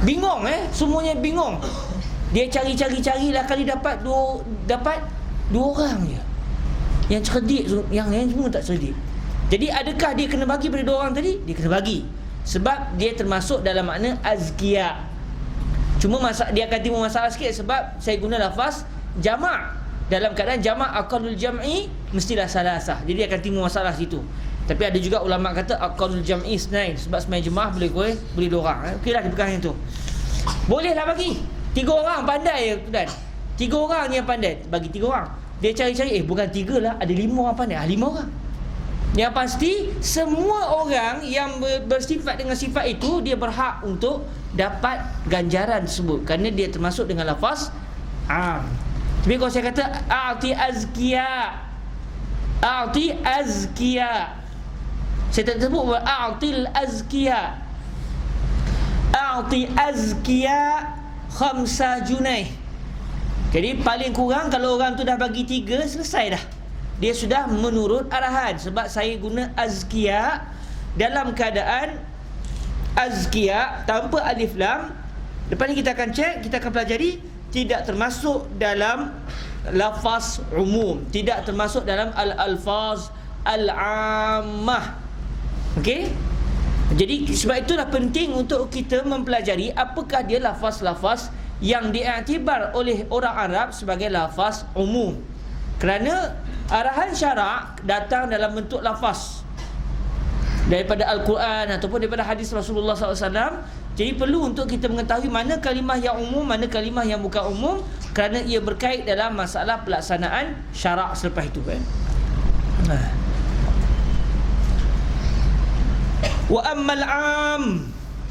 Bingung semuanya bingung. Dia cari-carilah, kali dapat dua orang je yang cerdik, yang lain semua tak cerdik. Jadi adakah dia kena bagi pada dua orang tadi? Dia kena bagi, sebab dia termasuk dalam makna azkiya. Cuma dia akan timbul masalah sikit sebab saya guna lafaz jamak. Dalam keadaan jamak aqalul jam'i mestilah salasah, jadi akan timbul masalah situ. Tapi ada juga ulama kata aqalul jam'i isnain, sebab semai jemaah boleh dua orang. Okeylah, dipegang yang tu. Bolehlah bagi 3 orang pandai dan 3 orang yang pandai, bagi 3 orang. Dia cari-cari, bukan 3 lah, ada 5 orang pandai. 5 orang. Yang pasti semua orang yang bersifat dengan sifat itu, dia berhak untuk dapat ganjaran tersebut, kerana dia termasuk dengan lafaz am. Tapi kalau saya kata a'ti azkiya, a'ti azkiya, saya tak sebut a'til azkiya, a'ti azkiya 5 junai. Jadi paling kurang kalau orang tu dah bagi 3, selesai dah, dia sudah menurut arahan. Sebab saya guna azkiya dalam keadaan azkiya tanpa alif lam. Lepas ni kita akan cek, kita akan pelajari, tidak termasuk dalam lafaz umum, tidak termasuk dalam al-alfaz al-ammah. Okey? Jadi sebab itulah penting untuk kita mempelajari apakah dia lafaz-lafaz yang diiktibar oleh orang Arab sebagai lafaz umum. Kerana arahan syarak datang dalam bentuk lafaz daripada Al-Quran ataupun daripada hadis Rasulullah SAW. Jadi perlu untuk kita mengetahui mana kalimah yang umum, mana kalimah yang bukan umum, kerana ia berkait dalam masalah pelaksanaan syarak selepas itu kan. Wa ammal am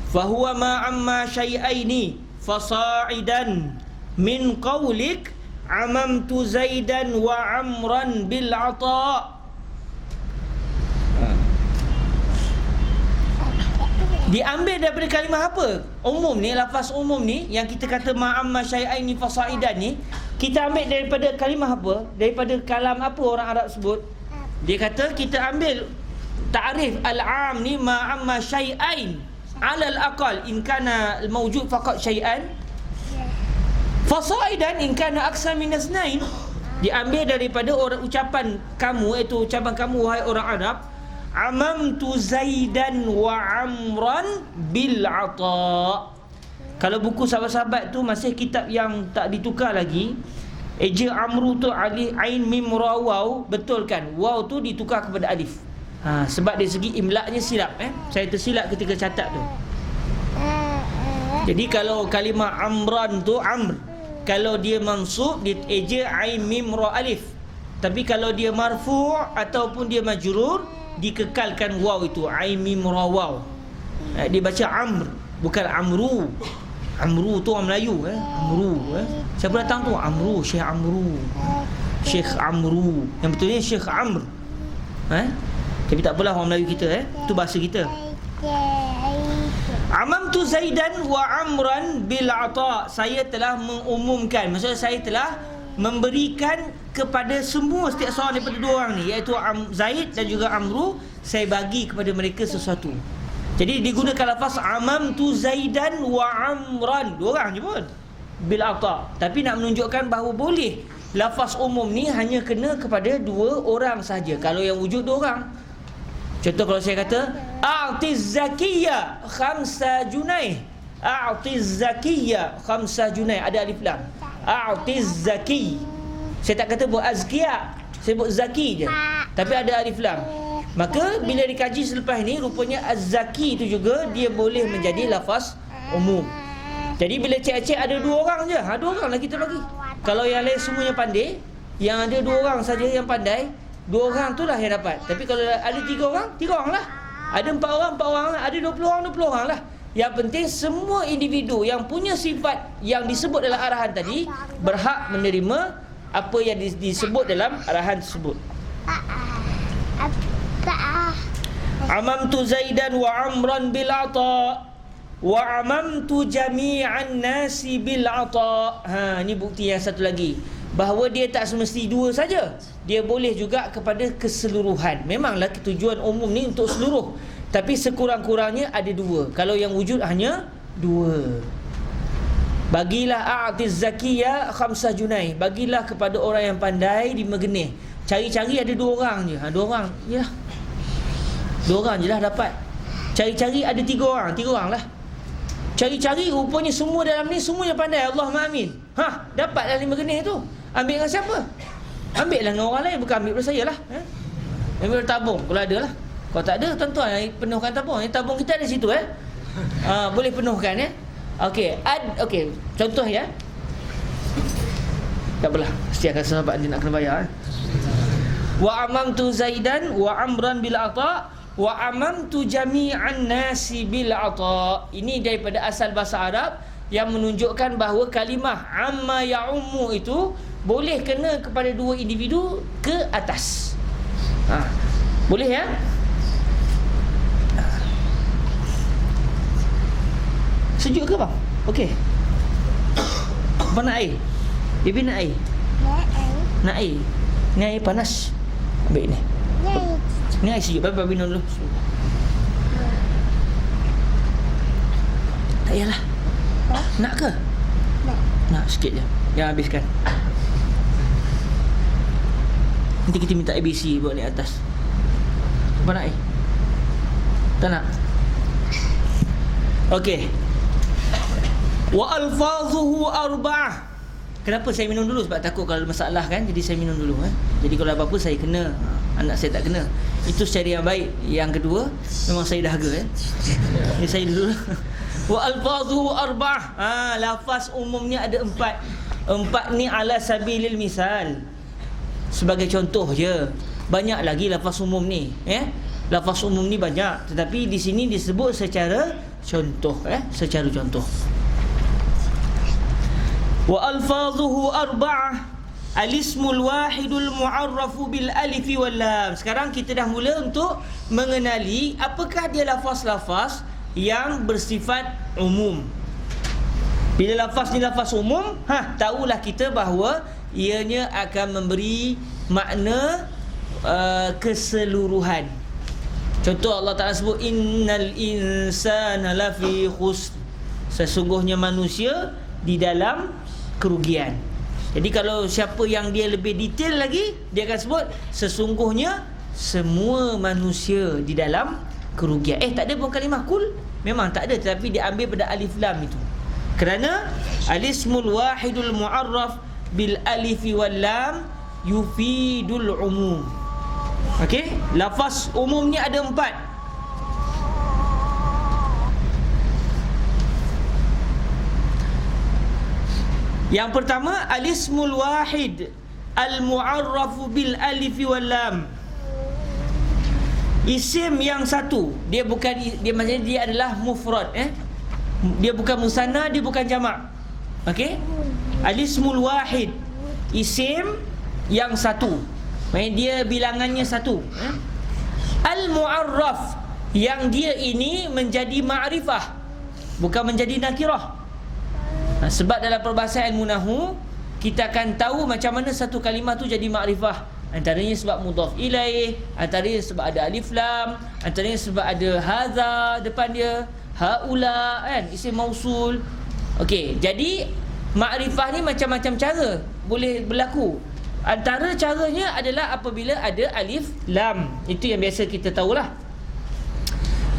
fahuwa ma amma syai'aini fasa'idan min qawlik amamtu Zaidan wa Amran bil ata'. Diambil daripada kalimah apa? Umum ni, lafaz umum ni yang kita kata ma'amma syai'aini fasa'idan ni, kita ambil daripada kalimah apa? Daripada kalam apa orang Arab sebut? Dia kata kita ambil ta'rif al-'am ni ma'amma syai'ain 'ala al-aqal in kana al-mawjud faqat syai'an, fasa'idan in kana aksa min asnain. Diambil daripada orang ucapan kamu, iaitu ucapan kamu wahai orang Arab, amamtu Zaidan wa Amran bil ata'. Kalau buku sahabat-sahabat tu masih kitab yang tak ditukar lagi, eja amru tu alif ain mim ra waw, betul kan? Waw tu ditukar kepada alif. Sebab dari segi imlaknya silap saya tersilap ketika catat tu. Jadi kalau kalimah Amran tu amr, kalau dia mansub dia eja ain mim ra alif. Tapi kalau dia marfu' ataupun dia majrur, dikekalkan waw itu, ain mim ra waw. Dia baca amr, bukan amru. Amru tu orang Melayu amru siapa datang tu? Amru, Syekh Amru, Syekh Amru. Yang betulnya Syekh Amr. Tapi tak apalah, orang Melayu kita itu bahasa kita. Amamtu Zaidan wa Amran bil ata'. Saya telah mengumumkan, maksudnya saya telah memberikan kepada semua, setiap seorang daripada dua orang ni, iaitu Zaid dan juga Amru, saya bagi kepada mereka sesuatu. Jadi digunakan lafaz amamtu Zaidan wa Amran, dua orang je pun, bil ata'. Tapi nak menunjukkan bahawa boleh lafaz umum ni hanya kena kepada dua orang sahaja kalau yang wujud dua orang. Contoh kalau saya kata a'tiz zakiyya 5 junai, a'tiz zakiyya 5 junai, ada alif lam. A'tiz zaki, saya tak kata buat azkiya, saya buat zaki je, tapi ada alif lam. Maka bila dikaji selepas ini, rupanya az-zaki itu juga dia boleh menjadi lafaz umum. Jadi bila cek-cek ada dua orang je, dua orang lah kita bagi. Kalau yang lain semuanya pandai, yang ada dua orang saja yang pandai, dua orang tu lah yang dapat. Tapi kalau ada tiga orang lah. Ada 4 orang lah. Ada 20 orang lah. Yang penting semua individu yang punya sifat yang disebut dalam arahan tadi berhak menerima apa yang disebut dalam arahan tersebut. Amamtu Zaidan wa Amran bil ata' wa amamtu jami'an nasi bil ata'. Ini bukti yang satu lagi, bahawa dia tak semesti dua saja, dia boleh juga kepada keseluruhan. Memanglah tujuan umum ni untuk seluruh, tapi sekurang-kurangnya ada dua. Kalau yang wujud hanya dua. Bagilah a'tiz zakiyya 5 junai, bagilah kepada orang yang pandai di Megenih. Cari-cari ada dua orang je, dua orang je lah, dua orang je lah dapat. Cari-cari ada 3 orang lah. Cari-cari rupanya semua dalam ni semuanya pandai, Allahumma amin. Dapat dalam Megenih tu. Ambil dengan siapa? Ambil lah dengan orang lain, bukan ambil dari saya lah. Ambil tabung kalau ada lah. Kalau tak ada, tuan-tuan penuhkan tabung. Tabung kita ada situ boleh penuhkan Okey, okey, contoh ya. Tak apalah, mesti akan sahabat nanti nak kena bayar Wa amamtu Zaidan wa Amran bil ata wa amamtu jami'an nasi bil ata. Ini daripada asal bahasa Arab yang menunjukkan bahawa kalimah amma ya'ummu itu boleh kena kepada dua individu ke atas. Boleh ya? Sejuk ke bang? Okey. Apa nak air? Bibi nak air? Nak air? Ni air panas. Ambil ni. Ni air sejuk. Bapak minum dulu. Tak payahlah. Nak ke? Nak sikit je. Jangan habiskan. Nanti kita minta ABC buat ni atas. Apa nak air? Tak nak? Okey. Wa alfazuhu arba'ah. Kenapa saya minum dulu? Sebab takut kalau ada masalah kan. Jadi saya minum dulu Jadi kalau apa-apa saya kena, anak saya tak kena. Itu secara yang baik. Yang kedua, memang saya dahaga Jadi saya dulu. Wa alfazuhu arba'ah. Lafaz umumnya ada 4. 4 ni ala sabilil misal. Sebagai contoh je. Banyak lagi lafaz umum ni Lafaz umum ni banyak, tetapi di sini disebut secara contoh secara contoh. Wa alfazuhu arba'ah. Alismul wahidul mu'arrafu bil alif wal lam. Sekarang kita dah mula untuk mengenali apakah dia lafaz-lafaz yang bersifat umum. Bila lafaz ni lafaz umum, tahulah kita bahawa ianya akan memberi makna keseluruhan. Contoh Allah Ta'ala sebut innal insana lafi khusr. Sesungguhnya manusia di dalam kerugian. Jadi kalau siapa yang dia lebih detail lagi, dia akan sebut sesungguhnya semua manusia di dalam kerugian. Tak ada pun kalimah kul. Memang tak ada, tetapi dia ambil pada alif lam itu. Kerana alismul wahidul mu'arraf bil alif wal lam yufidul umum. Okey, lafaz umum ni ada 4. Yang pertama alismul wahid al-mu'arrafu bil alif wal lam. Isim yang satu, dia bukan, dia maksudnya dia adalah mufrad dia bukan musanna, dia bukan jamak. Okey, alismul wahid, isim yang satu, maksudnya dia bilangannya satu. Al-mu'arraf, yang dia ini menjadi ma'rifah, bukan menjadi nakirah. Sebab dalam perbahasan ilmu nahwu kita akan tahu macam mana satu kalimah tu jadi makrifah. Antaranya sebab mudhaf ilaih, antaranya sebab ada alif lam, antaranya sebab ada hadza depan dia, haula isim mausul. Okey, jadi makrifah ni macam-macam cara boleh berlaku. Antara caranya adalah apabila ada alif lam. Itu yang biasa kita tahulah.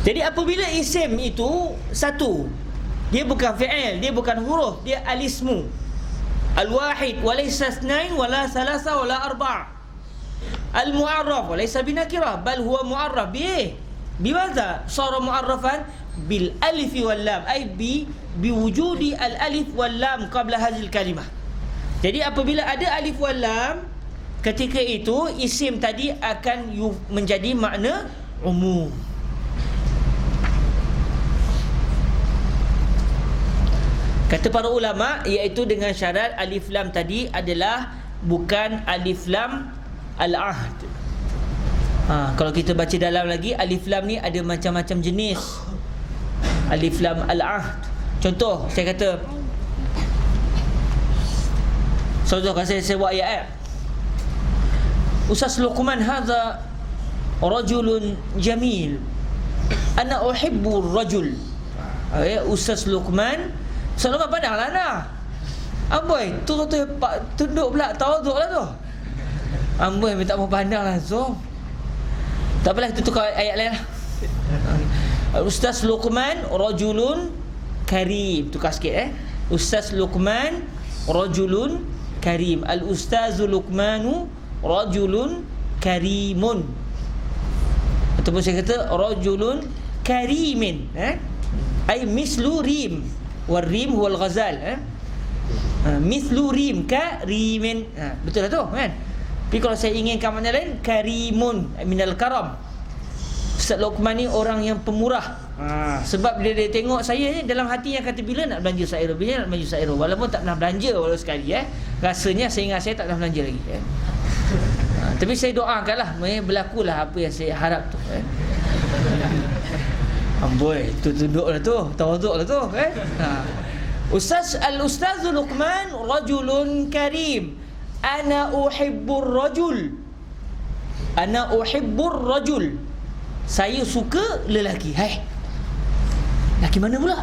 Jadi apabila isim itu satu, dia bukan fi'il, dia bukan huruf, dia alismu al-wahid walaysa ithnain wala thalatha wala arba'. Al-mu'arraf walaysa binakirah bal huwa mu'arraf bimadza sara mu'arrafan bil alif wal lam, ay biwujudi al-alif wal lam qabla hadhihi kalimah. Jadi apabila ada alif wal lam, ketika itu isim tadi akan menjadi makna umum. Kata para ulama, iaitu dengan syarat alif lam tadi adalah bukan alif lam al-ahd. Kalau kita baca dalam lagi, alif lam ni ada macam-macam jenis. Alif lam al-ahd. Contoh, saya kata, kalau saya buat ayat, Ustaz Luqman hadza rajulun jamil, ana uhibbu rajul. Ustaz Luqman, Ustaz Luqman pandanglah nak. Amboi, tu tunduk pula, tawaduk lah tu. Amboi, tak mau pandang langsung. Tak apalah, kita tukar ayat lain lah. Ustaz Luqman rajulun karim. Tukar sikit Ustaz Luqman rajulun karim. Al-Ustazu Luqmanu rajulun karimun. Ataupun saya kata rajulun karimin, ay mislu rim. Wal rim huwal ghazal, mislu rim karimin. Betul lah tu kan. Tapi kalau saya inginkan makna lain, karimun minal karam. Ustaz Luqman ni orang yang pemurah. Sebab dia tengok saya ni, dalam hatinya kata bila nak belanja Ustaz Airul, bila nak belanja Ustaz Airul, walaupun tak pernah belanja walau sekali rasanya saya ingat saya tak pernah belanja lagi tapi saya doakanlah berlakulah apa yang saya harap tu amboi, tu tunduklah tu, tawaduklah tu Ustaz Luqman rajulun karim. Ana uhibbur rajul. Saya suka lelaki. Lelaki mana pula?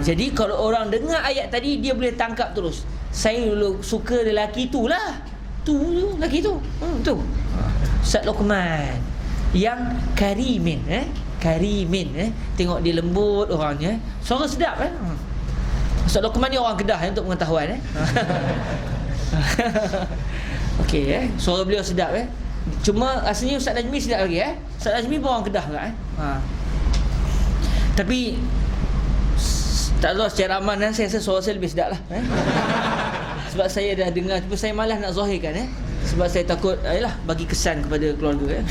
Jadi kalau orang dengar ayat tadi, dia boleh tangkap terus. Saya suka lelaki tu lah. Tu lelaki tu. Tu. Ustaz Luqman yang karimin, tengok dia lembut orangnya, suara sedap Ustaz Luqman ni orang Kedah untuk pengetahuan okey suara beliau sedap cuma aslinya Ustaz Najmi sedap lagi Ustaz Najmi pun orang Kedah juga tapi tak tahu secara aman saya rasa suara saya lebih sedap lah sebab saya dah dengar, tapi saya malas nak zahirkan sebab saya takut bagi kesan kepada keluarga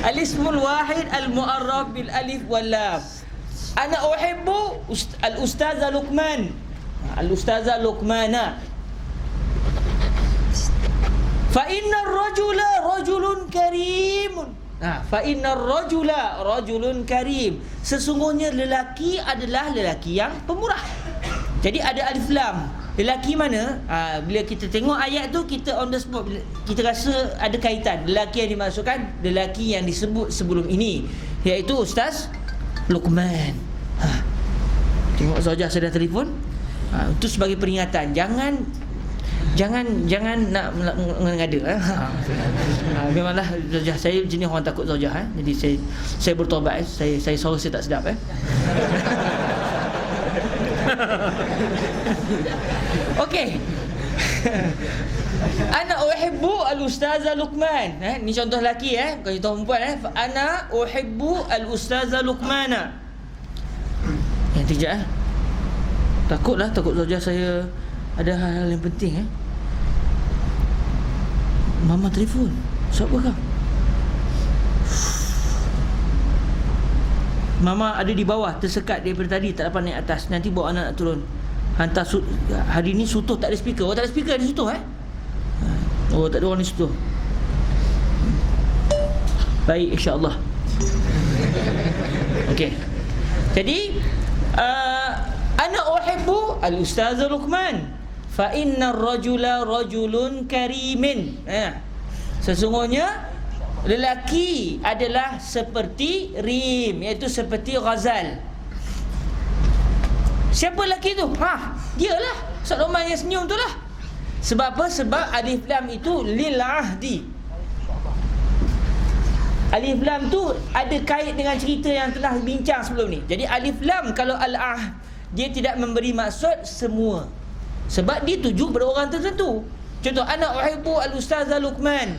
Al-ismul wahid al-mu'arraf bil alif wal lam. Ana uhibbu al-ustaza Luqman. Al-ustaza Luqmana. Fa inna ar-rajula rajulun karimun. Fa inna ar-rajula rajulun karim. Sesungguhnya lelaki adalah lelaki yang pemurah. Jadi ada alif lam. Lelaki mana? Bila kita tengok ayat tu, kita on the spot, kita rasa ada kaitan. Lelaki yang dimasukkan, lelaki yang disebut sebelum ini, iaitu Ustaz Luqman. Tengok Zaujah saya dah telefon. Itu sebagai peringatan. Jangan nak mengada. Memanglah Zaujah saya jenis orang takut Zaujah. Jadi saya bertobat. Saya suara saya tak sedap Okey. Ana uhibbu al-ustaza Luqman. Ni contoh lelaki bukan contoh perempuan Ana uhibbu al-ustaza Luqmana. Tidak takut Zaujah saya ada hal-hal yang penting Mama telefon. Siapa kau? Mama ada di bawah, tersekat daripada tadi, tak dapat naik atas. Nanti bawa anak nak turun. Hantar hari ni Sutuh tak ada speaker. Oh tak ada speaker di Sutuh Oh tak ada orang di Sutuh. Baik, insya-Allah. Okey. Jadi ana uhibbu al-ustaz Luqman fa inna ar-rajula rajulun karimin. Sesungguhnya lelaki adalah seperti rim, iaitu seperti ghazal. Siapa lelaki tu? Dialah Ustaz Luqman yang senyum tu lah. Sebab apa? Sebab alif lam itu lil ahdi. Alif lam tu ada kait dengan cerita yang telah bincang sebelum ni. Jadi alif lam kalau al-ahd, dia tidak memberi maksud semua, sebab dia tuju pada orang tertentu. Contoh, ana uhibbu al-ustaza Luqman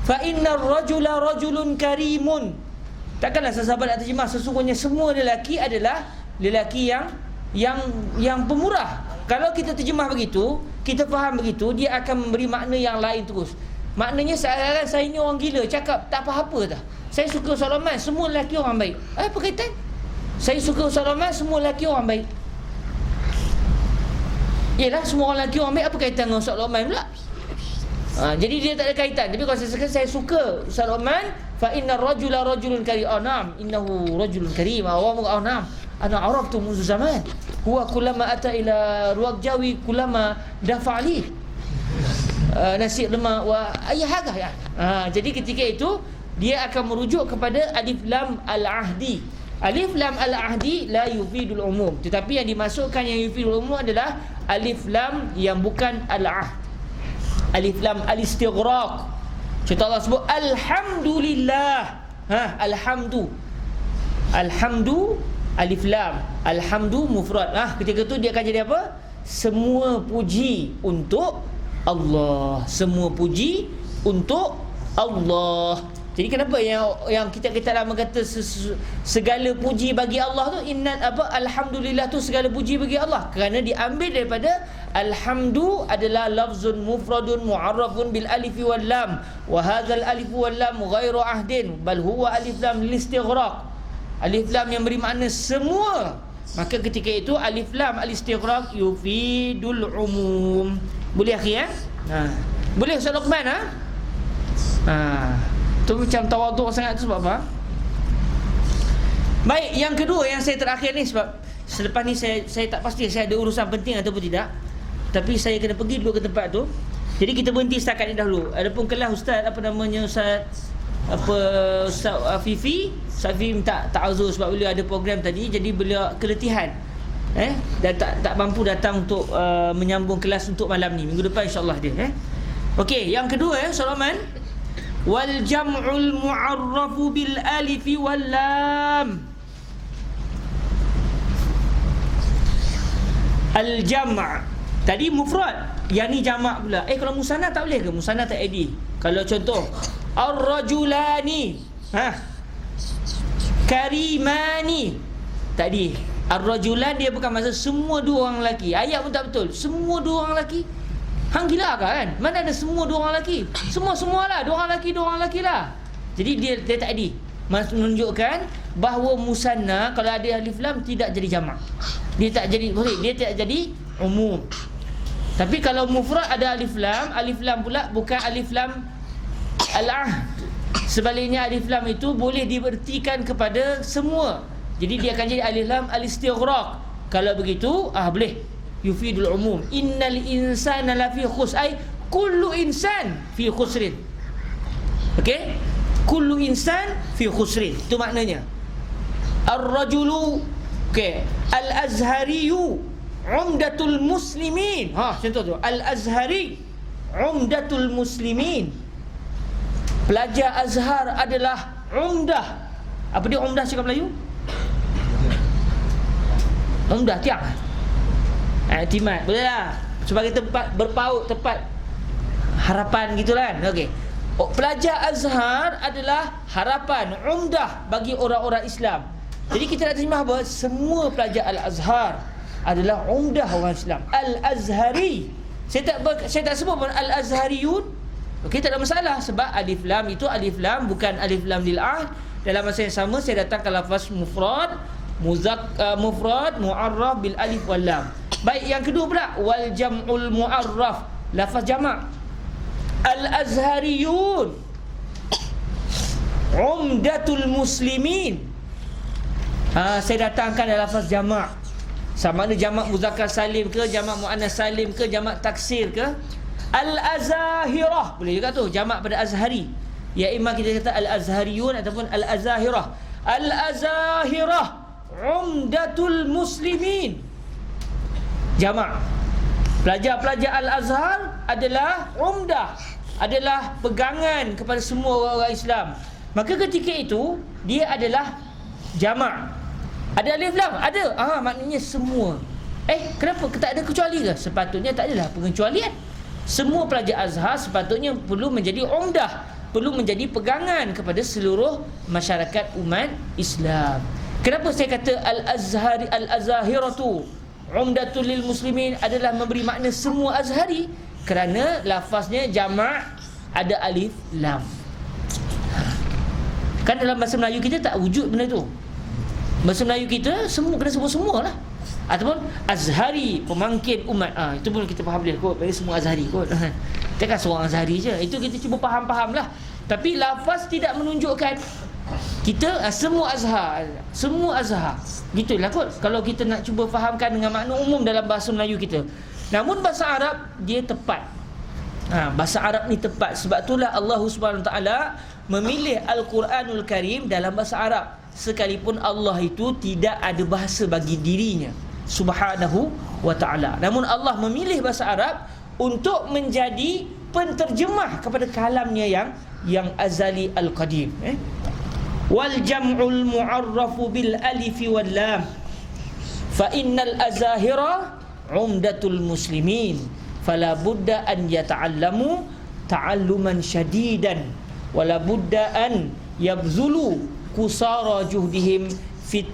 fa inna ar-rajula rajulun karimun. Takkanlah sahabat nak terjemah sesungguhnya semua lelaki adalah lelaki yang pemurah. Kalau kita terjemah begitu, kita faham begitu, dia akan memberi makna yang lain terus. Maknanya seakan-akan saya ni orang gila, cakap tak apa-apa dah. Saya suka Ustaz Luqman, semua lelaki orang baik. Apa kaitan? Saya suka Ustaz Luqman, semua lelaki orang baik. Yelah, semua orang lelaki orang baik, apa kaitan dengan Ustaz Luqman pula? Jadi dia tak ada kaitan. Tapi kalau saya suka Ustaz Luqman, fa inna ar-rajula rajulun karim. Na'am, innahu rajulun karim. Na'am, ana araftu munzu zaman. Huwa kullama ata ila ruwaq jawi kullama dafa'ali. Nasi lemak wa ayahaga ya. Jadi ketika itu dia akan merujuk kepada alif lam al-ahdi. Alif lam al-ahdi la yufidul umum. Tetapi yang dimasukkan yang yufidul umum adalah alif lam yang bukan al-ahd. Alif lam al-istighraq. Contoh Allah sebut alhamdulillah. Alhamdu alif lam, alhamdu mufrad. Ketika tu dia akan jadi apa? Semua puji untuk Allah. Semua puji untuk Allah. Jadi kenapa yang kita lama kata segala puji bagi Allah tu, alhamdulillah tu segala puji bagi Allah? Kerana diambil daripada Alhamdu adalah lafzun mufradun mu'arrafun bil alif wal lam, wa hadzal alif wal lam ghairu ahdin bal huwa alif lam lil istighraq. Alif lam yang beri makna semua. Maka ketika itu alif lam al istighraq yufidul umum. Boleh akhi ya? Boleh Ustaz Luqman tu macam tawaduk sangat tu sebab apa? Baik, yang kedua yang saya terakhir ni, sebab selepas ni saya tak pasti saya ada urusan penting ataupun tidak. Tapi saya kena pergi dulu ke tempat tu. Jadi kita berhenti setakat ni dahulu. Adapun kelas Ustaz Ustaz Afifi, Ustaz Afifi minta ta'azur sebab beliau ada program tadi, jadi beliau keletihan. Dan tak mampu datang untuk menyambung kelas untuk malam ni. Minggu depan insya-Allah dia. Okey, yang kedua Sulaiman, wal jam'ul mu'arrafu bil alif wal lam. Al jam' tadi mufrad, yang ni jamak pula. Kalau musanna tak boleh ke? Musanna tak edi. Kalau contoh ar-rajulani, karimani, tadi ar-rajulan dia bukan maksud semua dua orang lelaki. Ayat pun tak betul. Semua dua orang lelaki. Hang gila kan? Mana ada semua dua orang lelaki? Semualah dua orang lelaki lah. Jadi dia tak edi. Menunjukkan bahawa musanna kalau ada alif lam tidak jadi jamak. Dia tak jadi umum. Tapi kalau mufrad ada alif lam pula bukan alif lam al-ahd. Sebaliknya alif lam itu boleh dibertikan kepada semua. Jadi dia akan jadi alif lam al-istighraq. Kalau begitu, boleh. Yufidul umum. Innal insana lafi khusr, ay kullu insan fi khusrin. Okey? Kullu insan fi khusrin. Itu maknanya. Ar-rajulu, al-azhariyu umdatul muslimin. Contoh tu, al-azhari umdatul muslimin. Pelajar Azhar adalah umdah. Apa dia umdah cakap Melayu? Umdah tiang. I'timad. Boleh lah. Sebagai tempat berpaut, tempat harapan gitu kan. Okey. Pelajar Azhar adalah harapan, umdah bagi orang-orang Islam. Jadi kita nak terima bahawa semua pelajar Al-Azhar adalah umdah orang Islam. Al-Azhari. Saya tak sebut pun Al-Azhariyun. Okey, tak ada masalah sebab alif lam itu alif lam bukan alif lam lil ahd. Dalam masa yang sama saya datangkan lafaz mufrad, mufrad mu'arraf bil alif wal lam. Baik, yang kedua pula wal jam'ul mu'arraf, lafaz jamak. Al-Azhariyun umdatul muslimin. Saya datangkan dalam lafaz jamak. Sama ada jamak muzakkar salim ke, jamak muannas salim ke, jamak taksir ke. Al-Azahirah, boleh juga tu jamak pada azhari. Ya imma kita kata al-azhariyun ataupun al-azahirah. Al-azahirah umdatul muslimin. Jamak. Pelajar-pelajar Al-Azhar adalah umdah, adalah pegangan kepada semua orang Islam. Maka ketika itu dia adalah jamak. Ada alif lam? Ada. Maknanya semua. Kenapa? Tak ada kecuali ke? Sepatutnya tak adalah pengecualian. Semua pelajar Azhar sepatutnya perlu menjadi umdah, perlu menjadi pegangan kepada seluruh masyarakat umat Islam. Kenapa saya kata al-azahiratu umdatul lil muslimin adalah memberi makna semua azhari? Kerana lafaznya jamak, ada alif lam. Kan dalam bahasa Melayu kita tak wujud benda tu. Bahasa Melayu kita semua kena sebut semualah. Ataupun azhari, pemangkin umat. Itu pun kita faham boleh kot, bagi semua azhari kot. Kita kan seorang azhari je. Itu kita cuba faham-faham lah. Tapi lafaz tidak menunjukkan kita semua azhar. Semua azhar. Gitulah kot kalau kita nak cuba fahamkan dengan makna umum dalam bahasa Melayu kita. Namun bahasa Arab dia tepat. Bahasa Arab ni tepat. Sebab itulah Allah Subhanahu Wa Taala memilih Al-Quranul Karim dalam bahasa Arab. Sekalipun Allah itu tidak ada bahasa bagi dirinya Subhanahu Wa Taala. Namun Allah memilih bahasa Arab untuk menjadi penterjemah kepada kalamnya yang azali al-qadim. Wal jam'ul mu'arrafu bil alif wal lam fa innal azahira umdatul muslimin fala budda an yata'allamu ta'alluman syadidan wala budda an yabzulu kusara juhdihim fi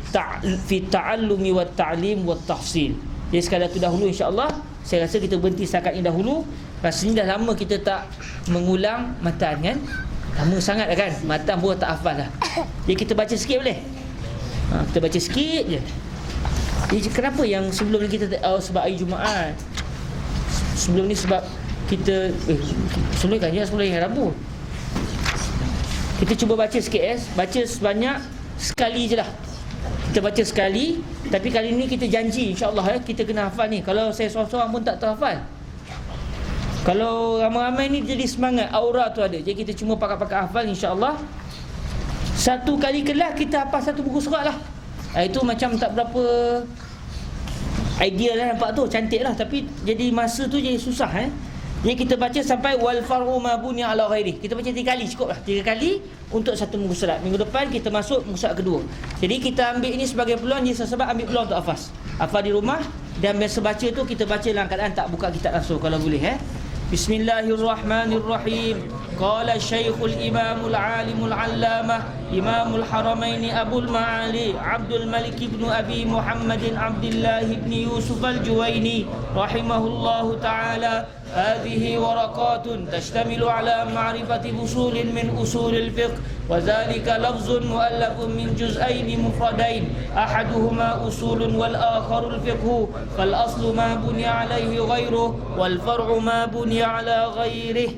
ta'allumi wat ta'lim wat tahsil. Jadi sekadar itu dahulu, insya-Allah saya rasa kita berhenti setakat ini dahulu. Rasanya dah lama kita tak mengulang matan kan. Lama sangat dah kan. Matan pun tak hafal dah. Jadi kita baca sikit boleh? Kita baca sikit je. Jadi kenapa yang sebelum ni kita sebab hari Jumaat. Sebelum ni sebab kita sebelum kan ya, sebelum hari Rabu. Kita cuba baca sikit baca sebanyak sekali je lah. Kita baca sekali, tapi kali ni kita janji insya-Allah kita kena hafal ni. Kalau saya seorang-seorang pun tak terhafal. Kalau ramai-ramai ni jadi semangat, aura tu ada. Jadi kita cuma pakai hafal insya-Allah. Satu kali kelas kita hafal satu buku surat lah. Itu macam tak berapa idea lah, nampak tu cantik lah, tapi jadi masa tu jadi susah Jadi kita baca sampai wal far'u ma bunya ala ghairi. Kita baca 3 kali cukup lah. 3 kali untuk satu muka surat. Minggu depan kita masuk muka surat kedua. Jadi kita ambil ini sebagai peluang, jadi sebab ambil peluang untuk hafal di rumah, dan biasa baca tu kita baca dalam keadaan tak buka kitab langsung kalau boleh Bismillahirrahmanirrahim. Qala Syekhul Imamul Alimul Allamah Imamul Haramain Abul Ma'ali Abdul Malik ibn Abi Muhammadin Abdullah ibn Yusuf al-Juwaini rahimahullahu ta'ala. هذه ورقات تشتمل على معرفة أصول من أصول الفقه وذلك لفظ مؤلف من جزئين مفردين أحدهما أصول والآخر الفقه فالأصل ما بني عليه غيره والفرع ما بني على غيره.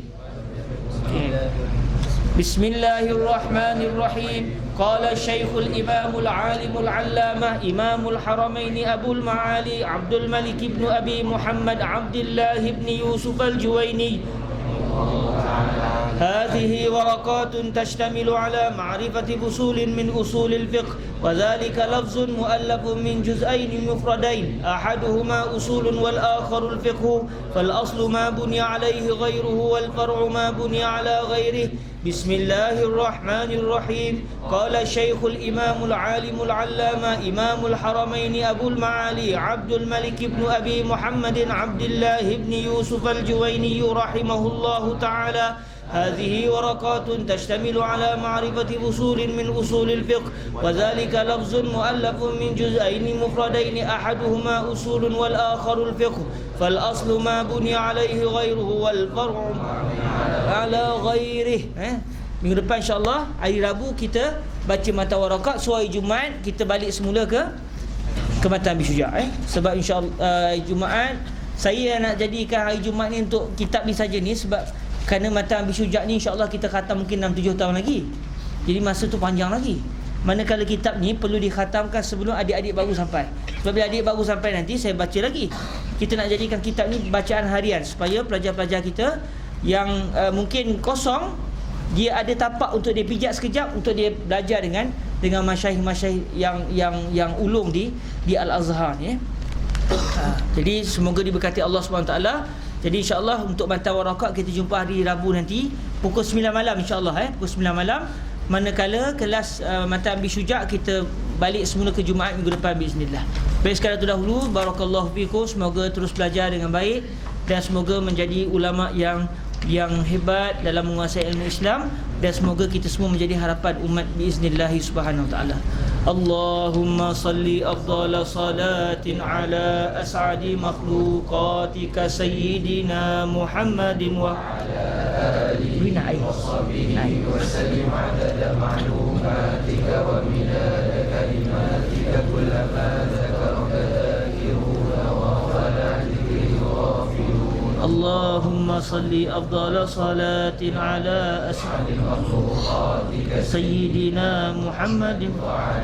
بسم الله الرحمن الرحيم. قال الشيخ الإمام العالم العلامة إمام الحرمين أبو المعالي عبد الملك بن أبي محمد عبد الله بن يوسف الجويني. هذه ورقات تشتمل على معرفة أصول من أصول الفقه وذلك لفظ مؤلف من جزئين مفردين أحدهما أصول والآخر الفقه فالأصل ما بني عليه غيره والفرع ما بني على غيره. بسم الله الرحمن الرحيم. قال الشيخ الإمام العالم العلامة إمام الحرمين أبو المعالي عبد الملك بن أبي محمد عبد الله بن يوسف الجويني رحمه الله تعالى. هذه ورقات تشتمل على معرفة أصول من أصول الفقه وذلك لفظ مؤلف من جزئين مفردين أحدهما أصول والآخر الفقه فالأصل ما بني عليه غيره والفرع على غيره. Minggu depan insya-Allah hari Rabu kita baca mata warakat, so hari Jumaat kita balik semula ke mata Abi Syuja sebab insya-Allah Jumaat saya nak jadikan hari Jumaat ni untuk kitab ni saja ni, sebab kerana mata Abi Syuja ni insya-Allah kita khatam mungkin 6-7 tahun lagi. Jadi masa tu panjang lagi. Manakala kitab ni perlu dikhatamkan sebelum adik-adik baru sampai. Sebab bila adik baru sampai nanti saya baca lagi. Kita nak jadikan kitab ni bacaan harian supaya pelajar-pelajar kita yang mungkin kosong, dia ada tapak untuk dia pijak sekejap untuk dia belajar dengan masyayikh-masyayikh yang ulung di Al-Azhar ni. Jadi semoga diberkati Allah SWT. Jadi insya-Allah untuk mata warakat kita jumpa hari Rabu nanti pukul 9 malam insya-Allah pukul 9 malam. Manakala kelas mata Abi Syuja kita balik semula ke Jumaat minggu depan bismillah. Baik, sekadar itu dahulu, barakallahu fikum, semoga terus belajar dengan baik dan semoga menjadi ulama yang hebat dalam menguasai ilmu Islam, dan semoga kita semua menjadi harapan umat biiznillah subhanahu wa taala. Allahumma salli afdala salatin ala as'adi makhluqatika sayyidina Muhammadin wa ala alihi wa sahbihi wa sallim adada ma'lumatika wa midada kalimatika kullama dzakaraka dzakiruna wa ghala dzikrihi ghafilun. Allahumma salli afdala salatin ala as'adi makhluqatika sayyidina Muhammadin wa ala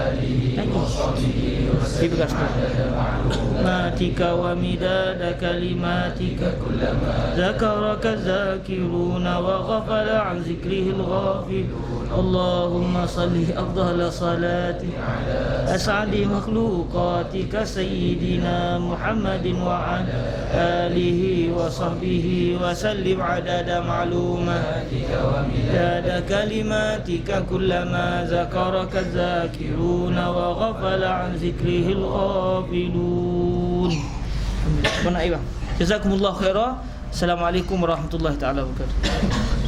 alihi wa sahbihi wa sallim adada ma'lumatika wa midada kalimatika kullama dzakaraka dzakiruna wa ghafala an dzikrihi ghafilun. Allahumma salli afdala salatin ala as'adi makhluqatika sayyidina Muhammadin wa ala alihi wa sahbihi wa sallim adada ma'lumatika wa midada kalimatika kullama zakaraka dzakiruna wa ghafala an dzikrihi ghafilun. Jazakumullah khairan. Assalamualaikum warahmatullahi taala wabarakatuh.